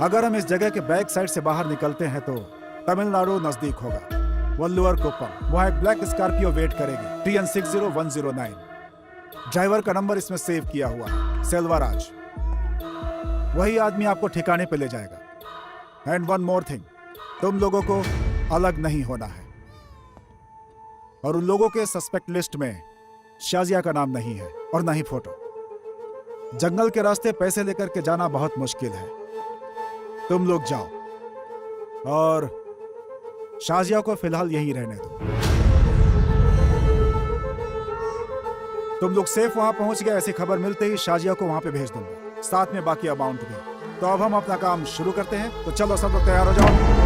अगर हम इस जगह के बैक साइड से बाहर निकलते हैं तो तमिलनाडु नजदीक होगा, वल्लुवर कोप्पम। वहां एक ब्लैक स्कॉर्पियो वेट करेगी, TN 60109। ड्राइवर का नंबर इसमें सेव किया हुआ है, सेल्वाराज। वही आदमी आपको ठिकाने पे ले जाएगा। एंड वन मोर थिंग, तुम लोगों को अलग नहीं होना है। और उन लोगों के सस्पेक्ट लिस्ट में शाजिया का नाम नहीं है और ना ही फोटो। जंगल के रास्ते पैसे लेकर के जाना बहुत मुश्किल है। तुम लोग जाओ और शाजिया को फिलहाल यहीं रहने दो। तुम लोग सेफ वहां पहुंच गए, ऐसी खबर मिलते ही शाजिया को वहां पे भेज दूंगा, साथ में बाकी अमाउंट भी। तो अब हम अपना काम शुरू करते हैं। तो चलो सब लोग तैयार हो जाओ।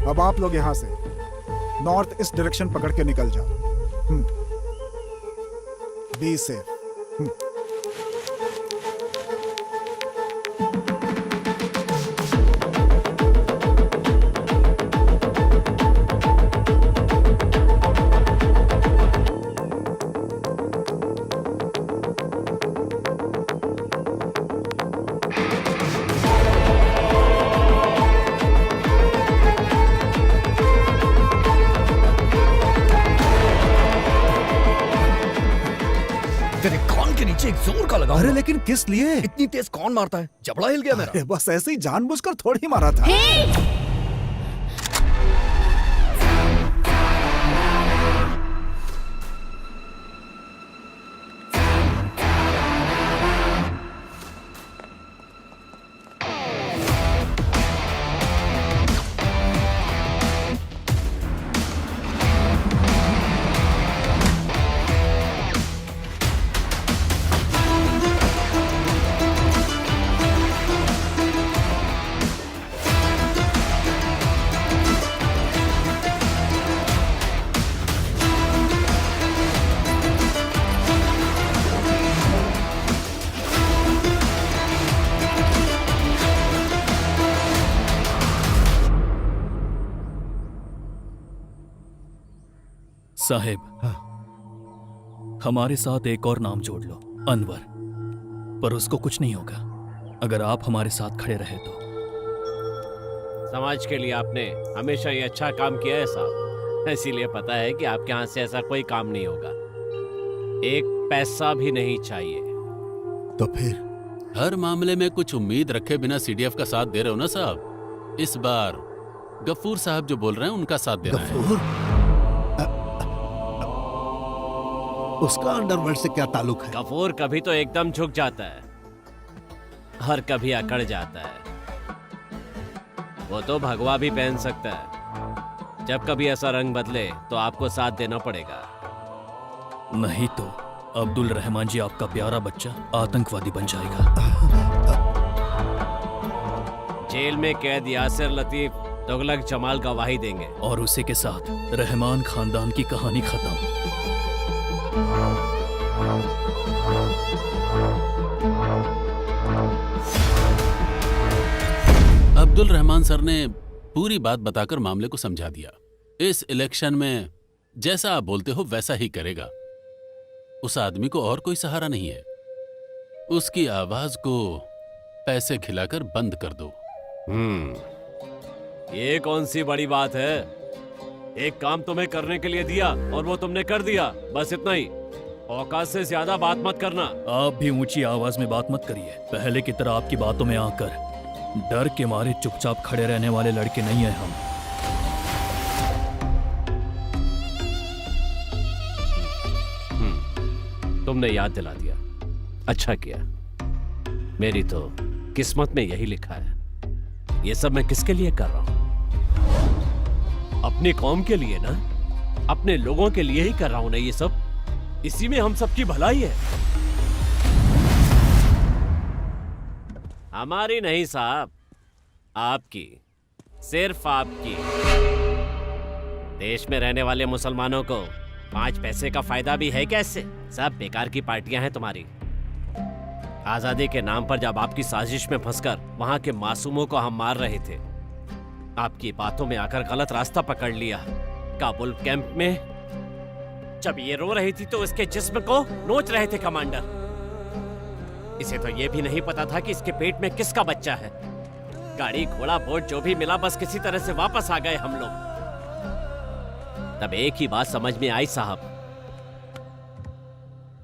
अब आप लोग यहां से नॉर्थ ईस्ट डायरेक्शन पकड़ के निकल जाओ। Be safe. तेरे कान के नीचे एक जोर का लगा। अरे लेकिन किस लिए? इतनी तेज कौन मारता है? जबड़ा हिल गया मेरा। अरे बस ऐसे ही जानबूझकर थोड़ी मारा था। साहेब, हमारे साथ एक और नाम जोड़ लो, अनवर। पर उसको कुछ नहीं होगा अगर आप हमारे साथ खड़े रहे तो। समाज के लिए आपने हमेशा ये अच्छा काम किया है साहब, इसीलिए पता है कि आपके हाथ से ऐसा कोई काम नहीं होगा। एक पैसा भी नहीं चाहिए। तो फिर हर मामले में कुछ उम्मीद रखे बिना सीडीएफ का साथ दे रहे हो ना साहब। इस बार गफूर साहब जो बोल रहे हैं उनका साथ दे रहे हैं। उसका अंडरवर्ल्ड से क्या ताल्लुक है? गफूर कभी तो एकदम झुक जाता है और कभी अकड़ जाता है। वो तो भगवा भी पहन सकता है। जब कभी ऐसा रंग बदले तो आपको साथ देना पड़ेगा। नहीं तो अब्दुल रहमान जी आपका प्यारा बच्चा आतंकवादी बन जाएगा। जेल में कैद यासिर लतीफ तुगलक जमाल गवाही देंगे और उसी के साथ रहमान खानदान की कहानी खत्म। अब्दुल रहमान सर ने पूरी बात बताकर मामले को समझा दिया। इस इलेक्शन में जैसा आप बोलते हो वैसा ही करेगा। उस आदमी को और कोई सहारा नहीं है। उसकी आवाज को पैसे खिलाकर बंद कर दो। ये कौन सी बड़ी बात है? एक काम तुम्हें करने के लिए दिया और वो तुमने कर दिया, बस इतना ही। औकात से ज्यादा बात मत करना। आप भी ऊंची आवाज में बात मत करिए। पहले की तरह आपकी बातों में आकर डर के मारे चुपचाप खड़े रहने वाले लड़के नहीं हैं हम। तुमने याद दिला दिया, अच्छा किया। मेरी तो किस्मत में यही लिखा है। ये सब मैं किसके लिए कर रहा हूं? अपनी कौम के लिए ना, अपने लोगों के लिए ही कर रहा हूं ना ये सब। इसी में हम सबकी भलाई है। हमारी नहीं साहब, आपकी, सिर्फ आपकी। देश में रहने वाले मुसलमानों को 5 पैसे का फायदा भी है कैसे? सब बेकार की पार्टियां हैं तुम्हारी। आजादी के नाम पर जब आपकी साजिश में फंसकर वहां के मासूमों को हम मार रहे थे, आपकी बातों में आकर गलत रास्ता पकड़ लिया। काबुल कैंप में जब ये रो रही थी तो इसके जिस्म को नोच रहे थे कमांडर। इसे तो ये भी नहीं पता था कि इसके पेट में किसका बच्चा है। गाड़ी घोड़ा बोट जो भी मिला बस किसी तरह से वापस आ गए हम लोग। तब एक ही बात समझ में आई साहब,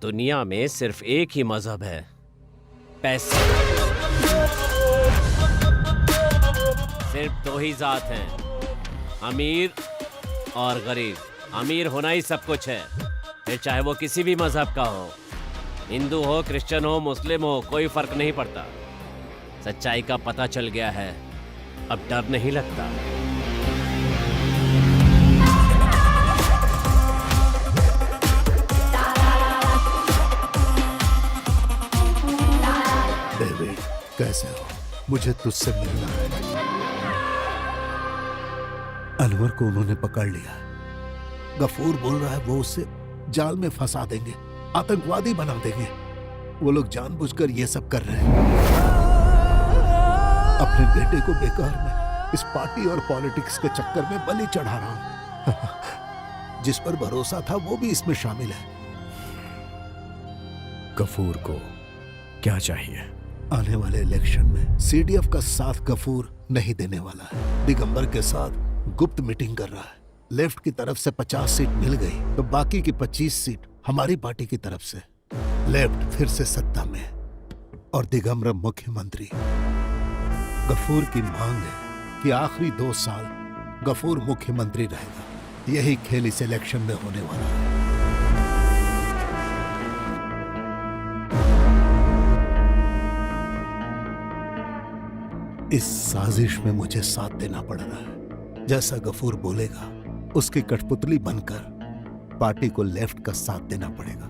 दुनिया में सिर्फ एक ही मजहब है, पैसे। सिर्फ 2 ही जात हैं, अमीर और गरीब। अमीर होना ही सब कुछ है, फिर चाहे वो किसी भी मजहब का हो, हिंदू हो, क्रिश्चियन हो, मुस्लिम हो, कोई फर्क नहीं पड़ता। सच्चाई का पता चल गया है, अब डर नहीं लगता। डेविड, कैसे हो? मुझे तुझसे मिलना है। अनवर को उन्होंने पकड़ लिया। गफूर बोल रहा है वो उसे जाल में फंसा देंगे, आतंकवादी बना देंगे। वो लोग जानबूझकर ये सब कर रहे हैं। अपने बेटे को बेकार में इस पार्टी और पॉलिटिक्स के चक्कर में बलि चढ़ा रहा हूं। जिस पर भरोसा था वो भी इसमें शामिल है। गफूर को क्या चाहिए? आने वाले इलेक्शन में सीडीएफ का साथ गफूर नहीं देने वाला है। दिगंबर के साथ गुप्त मीटिंग कर रहा है। लेफ्ट की तरफ से 50 सीट मिल गई तो बाकी की 25 सीट हमारी पार्टी की तरफ से। लेफ्ट फिर से सत्ता में और दिगंबर मुख्यमंत्री। गफूर की मांग है कि आखिरी 2 साल गफूर मुख्यमंत्री रहेगा। यही खेल इस इलेक्शन में होने वाला है। इस साजिश में मुझे साथ देना पड़ रहा है। जैसा गफूर बोलेगा उसकी कठपुतली बनकर पार्टी को लेफ्ट का साथ देना पड़ेगा।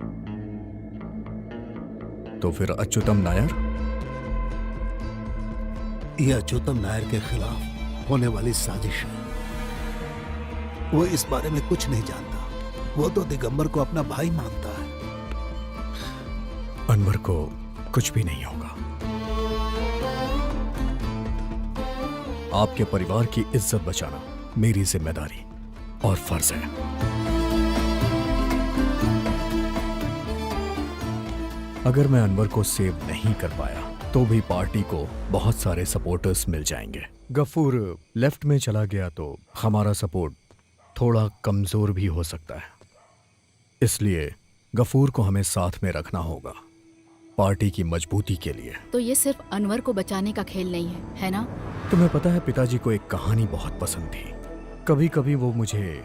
तो फिर अच्युतम नायर? यह अच्युतम नायर के खिलाफ होने वाली साजिश है। वो इस बारे में कुछ नहीं जानता। वो तो दिगंबर को अपना भाई मानता है। अनवर को कुछ भी नहीं होगा। आपके परिवार की इज्जत बचाना मेरी जिम्मेदारी और फर्ज है। अगर मैं अनवर को सेव नहीं कर पाया तो भी पार्टी को बहुत सारे सपोर्टर्स मिल जाएंगे। गफूर लेफ्ट में चला गया तो हमारा सपोर्ट थोड़ा कमजोर भी हो सकता है, इसलिए गफूर को हमें साथ में रखना होगा पार्टी की मजबूती के लिए। तो ये सिर्फ अनवर को बचाने का खेल नहीं है ना? तुम्हें पता है पिताजी को एक कहानी बहुत पसंद थी। कभी कभी वो मुझे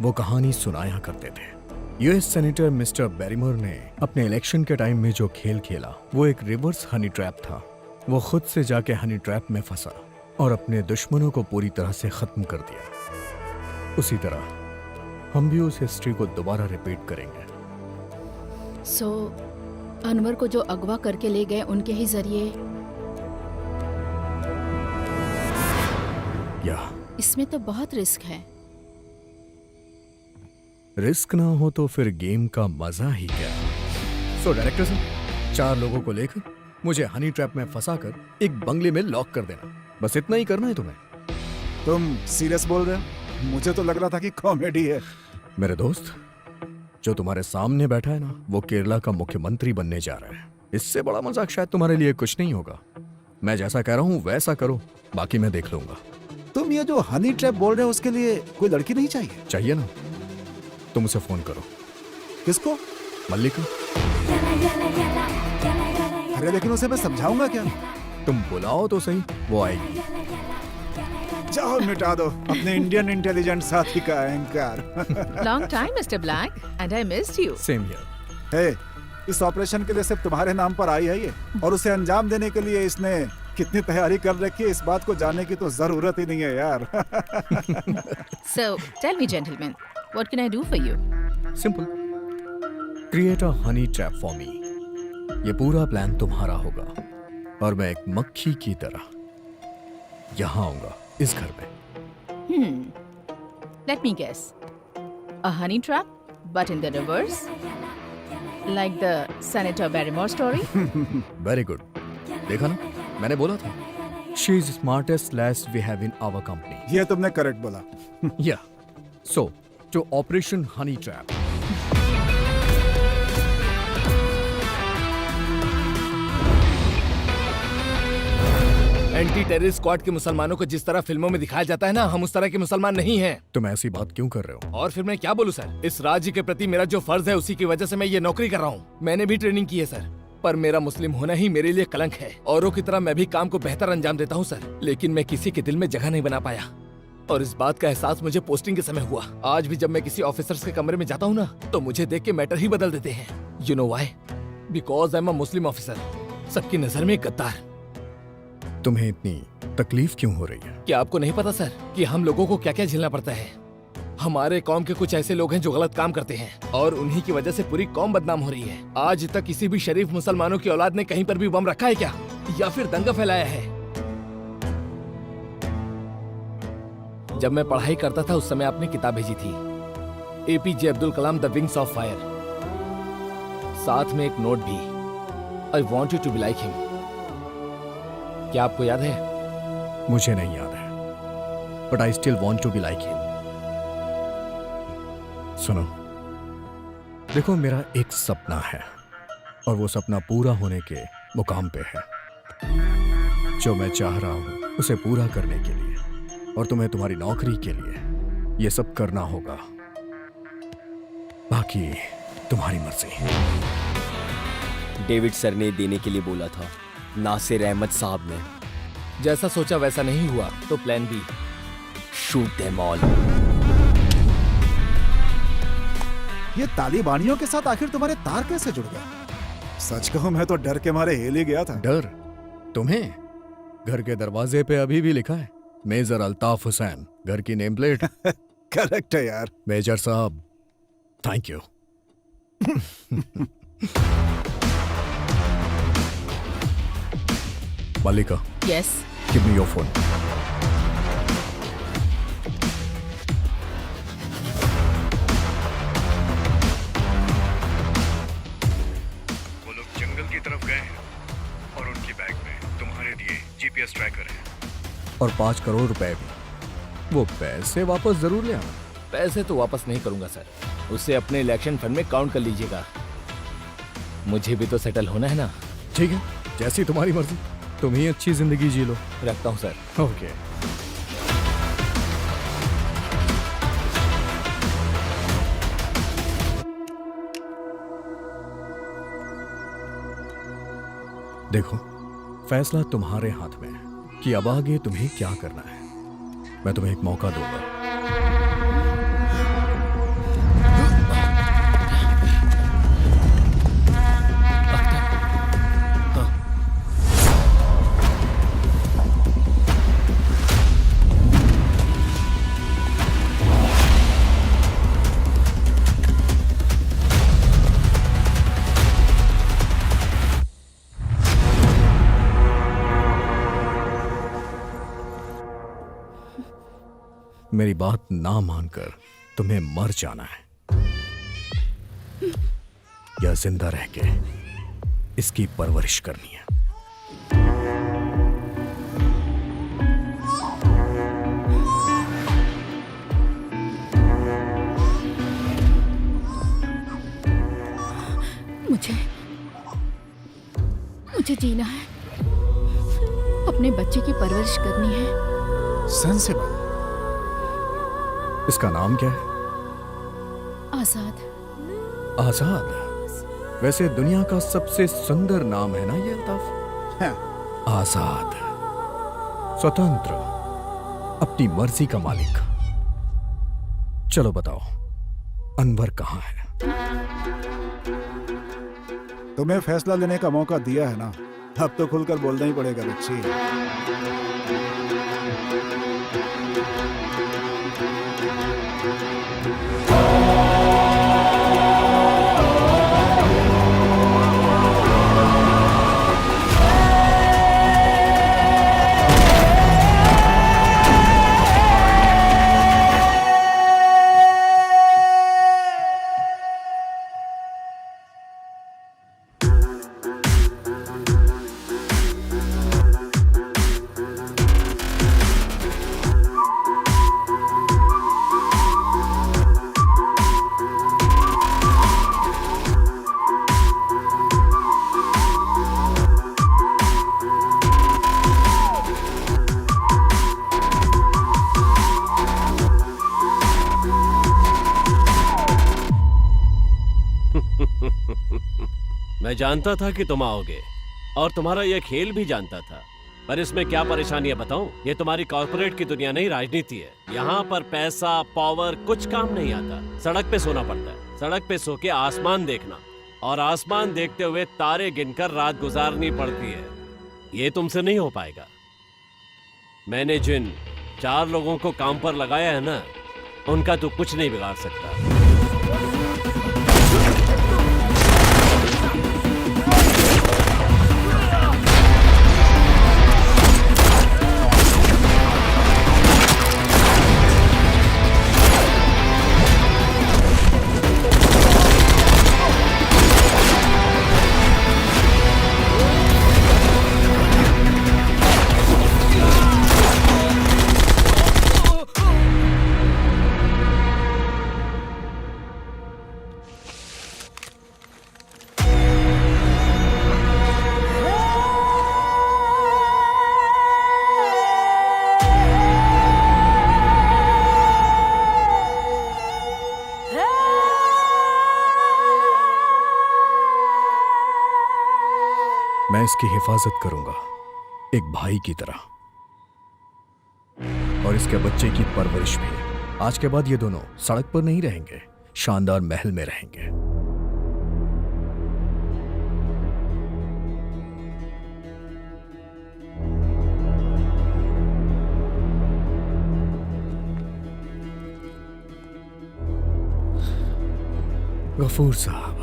वो कहानी सुनाया करते थे। यूएस सेनेटर मिस्टर बैरिमोर ने अपने इलेक्शन के टाइम में जो खेल खेला वो एक रिवर्स हनी ट्रैप था। वो खुद से जाके हनी ट्रैप में फंसा और अपने दुश्मनों को पूरी तरह से खत्म कर दिया। उसी तरह हम भी उस हिस्ट्री को दोबारा रिपीट करेंगे। सो अनवर को जो अगवा करके ले गए उनके ही जरिए या इसमें तो बहुत रिस्क है। रिस्क ना हो तो फिर गेम का मजा ही क्या। सो डायरेक्टर साहब, 4 लोगों को लेकर मुझे हनी ट्रैप में फंसाकर एक बंगले में लॉक कर देना, बस इतना ही करना है तुम्हें। तुम सीरियस बोल रहे हो? मुझे तो लग रहा था कि कॉमेडी है। मेरे दोस्त, जो तुम्हारे सामने बैठा है ना, वो केरला का मुख्यमंत्री बनने जा रहा है। इससे बड़ा मजाक शायद तुम्हारे लिए कुछ नहीं होगा। मैं जैसा कह रहा हूँ वैसा करो, बाकी मैं देख लूंगा। तुम ये जो हनी ट्रैप बोल रहे हो उसके लिए कोई लड़की नहीं चाहिए? चाहिए ना, तुम उसे फोन करो। किसको? मल्लिका। अरे लेकिन उसे मैं समझाऊंगा क्या? तुम बुलाओ तो सही, वो आएगी। जाओ मिटा दो अपने इंडियन इंटेलिजेंस साथी का अहंकार। Long time Mister Black and I missed you. Same here. Hey, इस ऑपरेशन के लिए सिर्फ तुम्हारे नाम पर आई है ये, और उसे अंजाम देने के लिए इसने कितनी तैयारी कर रखी है इस बात को जानने की तो जरूरत ही नहीं है यार। So tell me gentlemen, what can I do for you? Simple, create a honey trap for me. ये पूरा प्लान तुम्हारा होगा और मैं एक मक्खी की तरह यहाँ आऊंगा इस घर में। Let me guess. A honey trap, but in the reverse? Like the Senator Barrymore story? Very good. देखा ना, मैंने बोला था। She is smartest lass we have in our company. ये तुमने करेक्ट बोला। Yeah. So, to Operation Honey Trap. Anti terrorist squad के मुसलमानों को जिस तरह फिल्मों में दिखाया जाता है ना, हम उस तरह के मुसलमान नहीं हैं। तुम ऐसी बात क्यों कर रहे हो? और फिर मैं क्या बोलूं सर, इस राज्य के प्रति मेरा जो फर्ज है उसी की वजह से मैं ये नौकरी कर रहा हूँ। मैंने भी ट्रेनिंग की है सर, पर मेरा मुस्लिम होना ही मेरे लिए कलंक है। औरों की तरह मैं भी काम को बेहतर अंजाम देता हूँ सर, लेकिन मैं किसी के दिल में जगह नहीं बना पाया। और इस बात का एहसास मुझे पोस्टिंग के समय हुआ। आज भी जब मैं किसी ऑफिसर्स के कमरे में जाता हूँ ना, तो मुझे देख के मैटर ही बदल देते हैं। You know why? Because I am a Muslim officer, सबकी नजर में एक गद्दार। तुम्हें इतनी तकलीफ क्यों हो रही है? क्या आपको नहीं पता सर कि हम लोगों को क्या क्या झेलना पड़ता है? हमारे कौम के कुछ ऐसे लोग हैं जो गलत काम करते हैं और उन्हीं की वजह से पूरी कौम बदनाम हो रही है। आज तक किसी भी शरीफ मुसलमानों की औलाद ने कहीं पर भी बम रखा है क्या, या फिर दंगा फैलाया है? जब मैं पढ़ाई करता था उस समय आपने किताब भेजी थी, APJ Abdul Kalam the wings of fire, साथ में एक नोट भी, I want you to be like him. क्या आपको याद है? मुझे नहीं याद है, but I still want to be like him. सुनो, देखो मेरा एक सपना है और वो सपना पूरा होने के मुकाम पे है। जो मैं चाह रहा हूं उसे पूरा करने के लिए और तुम्हें तुम्हारी नौकरी के लिए ये सब करना होगा, बाकी तुम्हारी मर्जी। डेविड सर ने देने के लिए बोला था, नासिर अहमद साहब ने। जैसा सोचा वैसा नहीं हुआ तो plan B, shoot them all. ये तालिबानियों के साथ आखिर तुम्हारे तार कैसे जुड़ गए? सच कहूं मैं तो डर के मारे हिल ही गया था। डर? तुम्हें? घर के दरवाजे पे अभी भी लिखा है मेजर अल्ताफ हुसैन, घर की नेम प्लेट। करेक्ट है यार। मेजर साहब, thank you. Malika. Yes. Give me your phone. वो लोग जंगल की तरफ गए हैं और उनकी बैग में तुम्हारे लिए GPS ट्रैकर है। और 5 करोड़ रुपए भी। वो पैसे वापस जरूर ले आना। पैसे तो वापस नहीं करूंगा सर, उसे अपने इलेक्शन फंड में काउंट कर लीजिएगा। मुझे भी तो सेटल होना है ना। ठीक है, जैसी तुम्हारी मर्जी, तुम ही अच्छी जिंदगी जी लो। रखता हूँ सर। ओके। देखो, फैसला तुम्हारे हाथ में है कि अब आगे तुम्हें क्या करना है। मैं तुम्हें एक मौका दूंगा। मेरी बात ना मानकर तुम्हें मर जाना है या जिंदा रह के इसकी परवरिश करनी है। मुझे जीना है, अपने बच्चे की परवरिश करनी है। सेंसिबल। इसका नाम क्या है? आजाद। आजाद? वैसे दुनिया का सबसे सुंदर नाम है ना ये अल्ताफ? आजाद, स्वतंत्र, अपनी मर्जी का मालिक। चलो बताओ, अनवर कहाँ है? तुम्हें फैसला लेने का मौका दिया है ना, अब तो खुलकर बोलना ही पड़ेगा बच्ची। मैं जानता था कि तुम आओगे और तुम्हारा यह खेल भी जानता था, पर इसमें क्या परेशानी है बताऊं? ये तुम्हारी कॉर्पोरेट की दुनिया नहीं, राजनीति है। यहाँ पर पैसा पावर कुछ काम नहीं आता। सड़क पे सोना पड़ता है, सड़क पे सो के आसमान देखना और आसमान देखते हुए तारे गिनकर रात गुजारनी पड़ती है। ये तुमसे नहीं हो पाएगा। मैंने जिन 4 लोगों को काम पर लगाया है ना, उनका तू कुछ नहीं बिगाड़ सकता। मैं इसकी हिफाजत करूंगा एक भाई की तरह, और इसके बच्चे की परवरिश भी। आज के बाद ये दोनों सड़क पर नहीं रहेंगे, शानदार महल में रहेंगे। गफूर साहब,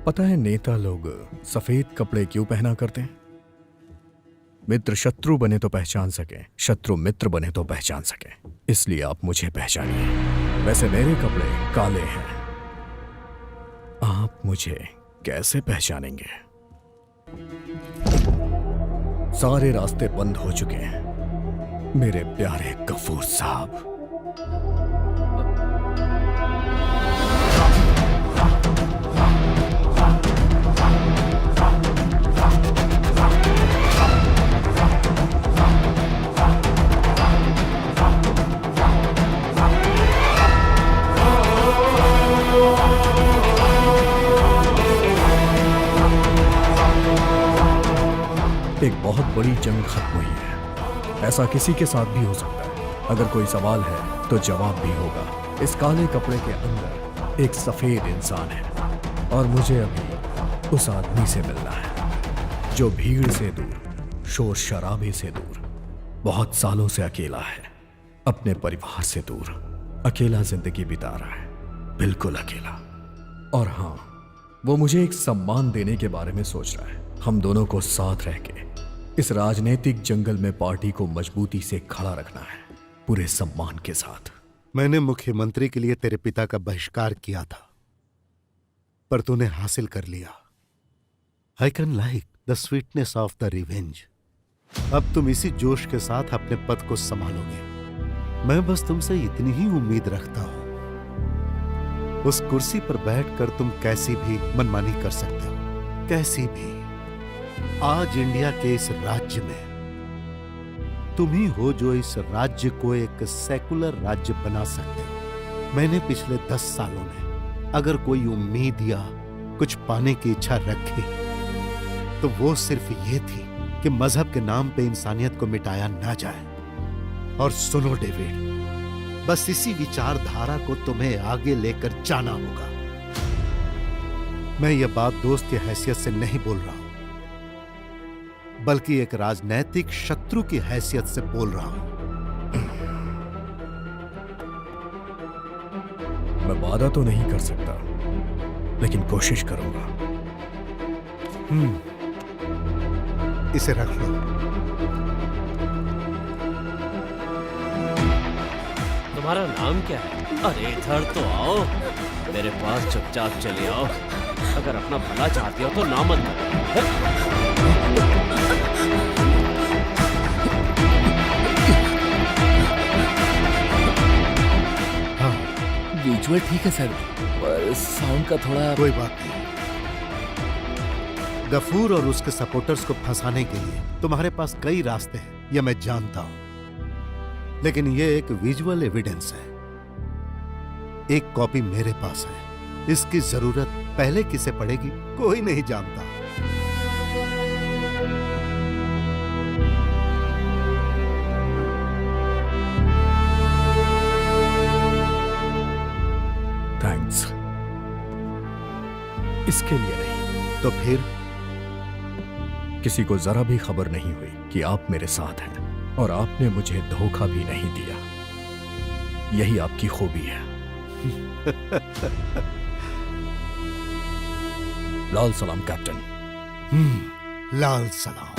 पता है नेता लोग सफेद कपड़े क्यों पहना करते हैं? मित्र शत्रु बने तो पहचान सके, शत्रु मित्र बने तो पहचान सके। इसलिए आप मुझे पहचानिए। वैसे मेरे कपड़े काले हैं, आप मुझे कैसे पहचानेंगे? सारे रास्ते बंद हो चुके हैं मेरे प्यारे गफूर साहब। एक बहुत बड़ी जंग खत्म हुई है। ऐसा किसी के साथ भी हो सकता है। अगर कोई सवाल है तो जवाब भी होगा। इस काले कपड़े के अंदर एक सफेद इंसान है और मुझे अभी उस आदमी से मिलना है जो भीड़ से दूर, शोर शराबे से दूर, बहुत सालों से अकेला है, अपने परिवार से दूर, अकेला जिंदगी बिता रहा है, बिल्कुल अकेला। और हाँ, वो मुझे एक सम्मान देने के बारे में सोच रहा है। हम दोनों को साथ रह के इस राजनीतिक जंगल में पार्टी को मजबूती से खड़ा रखना है, पूरे सम्मान के साथ। मैंने मुख्यमंत्री के लिए तेरे पिता का बहिष्कार किया था, पर तूने हासिल कर लिया। I can like the sweetness of the revenge. अब तुम इसी जोश के साथ अपने पद को संभालोगे। मैं बस तुमसे इतनी ही उम्मीद रखता हूं। उस कुर्सी पर बैठकर तुम कैसी भी मनमानी कर सकते हो, कैसी भी। आज इंडिया के इस राज्य में तुम ही हो जो इस राज्य को एक सेकुलर राज्य बना सकते हो। मैंने पिछले 10 सालों में अगर कोई उम्मीद या कुछ पाने की इच्छा रखी तो वो सिर्फ ये थी कि मजहब के नाम पे इंसानियत को मिटाया ना जाए। और सुनो डेविड, बस इसी विचारधारा को तुम्हें आगे लेकर जाना होगा। मैं ये बात दोस्त की हैसियत से नहीं बोल रहा हूं, बल्कि एक राजनैतिक शत्रु की हैसियत से बोल रहा हूं। मैं वादा तो नहीं कर सकता, लेकिन कोशिश करूंगा। इसे रख लो। तुम्हारा नाम क्या है? अरे इधर तो आओ, मेरे पास चुपचाप चले आओ। अगर अपना भला चाहती हो तो ना मत विजुअल ठीक है सर, पर साउंड का थोड़ा। कोई बात नहीं। गफूर और उसके सपोर्टर्स को फंसाने के लिए तुम्हारे पास कई रास्ते हैं, यह मैं जानता हूं, लेकिन यह एक विजुअल एविडेंस है। एक कॉपी मेरे पास है। इसकी जरूरत पहले किसे पड़ेगी कोई नहीं जानता। थैंक्स। इसके लिए नहीं तो फिर? किसी को जरा भी खबर नहीं हुई कि आप मेरे साथ हैं और आपने मुझे धोखा भी नहीं दिया। यही आपकी खूबी है। लाल सलाम कैप्टन। लाल सलाम।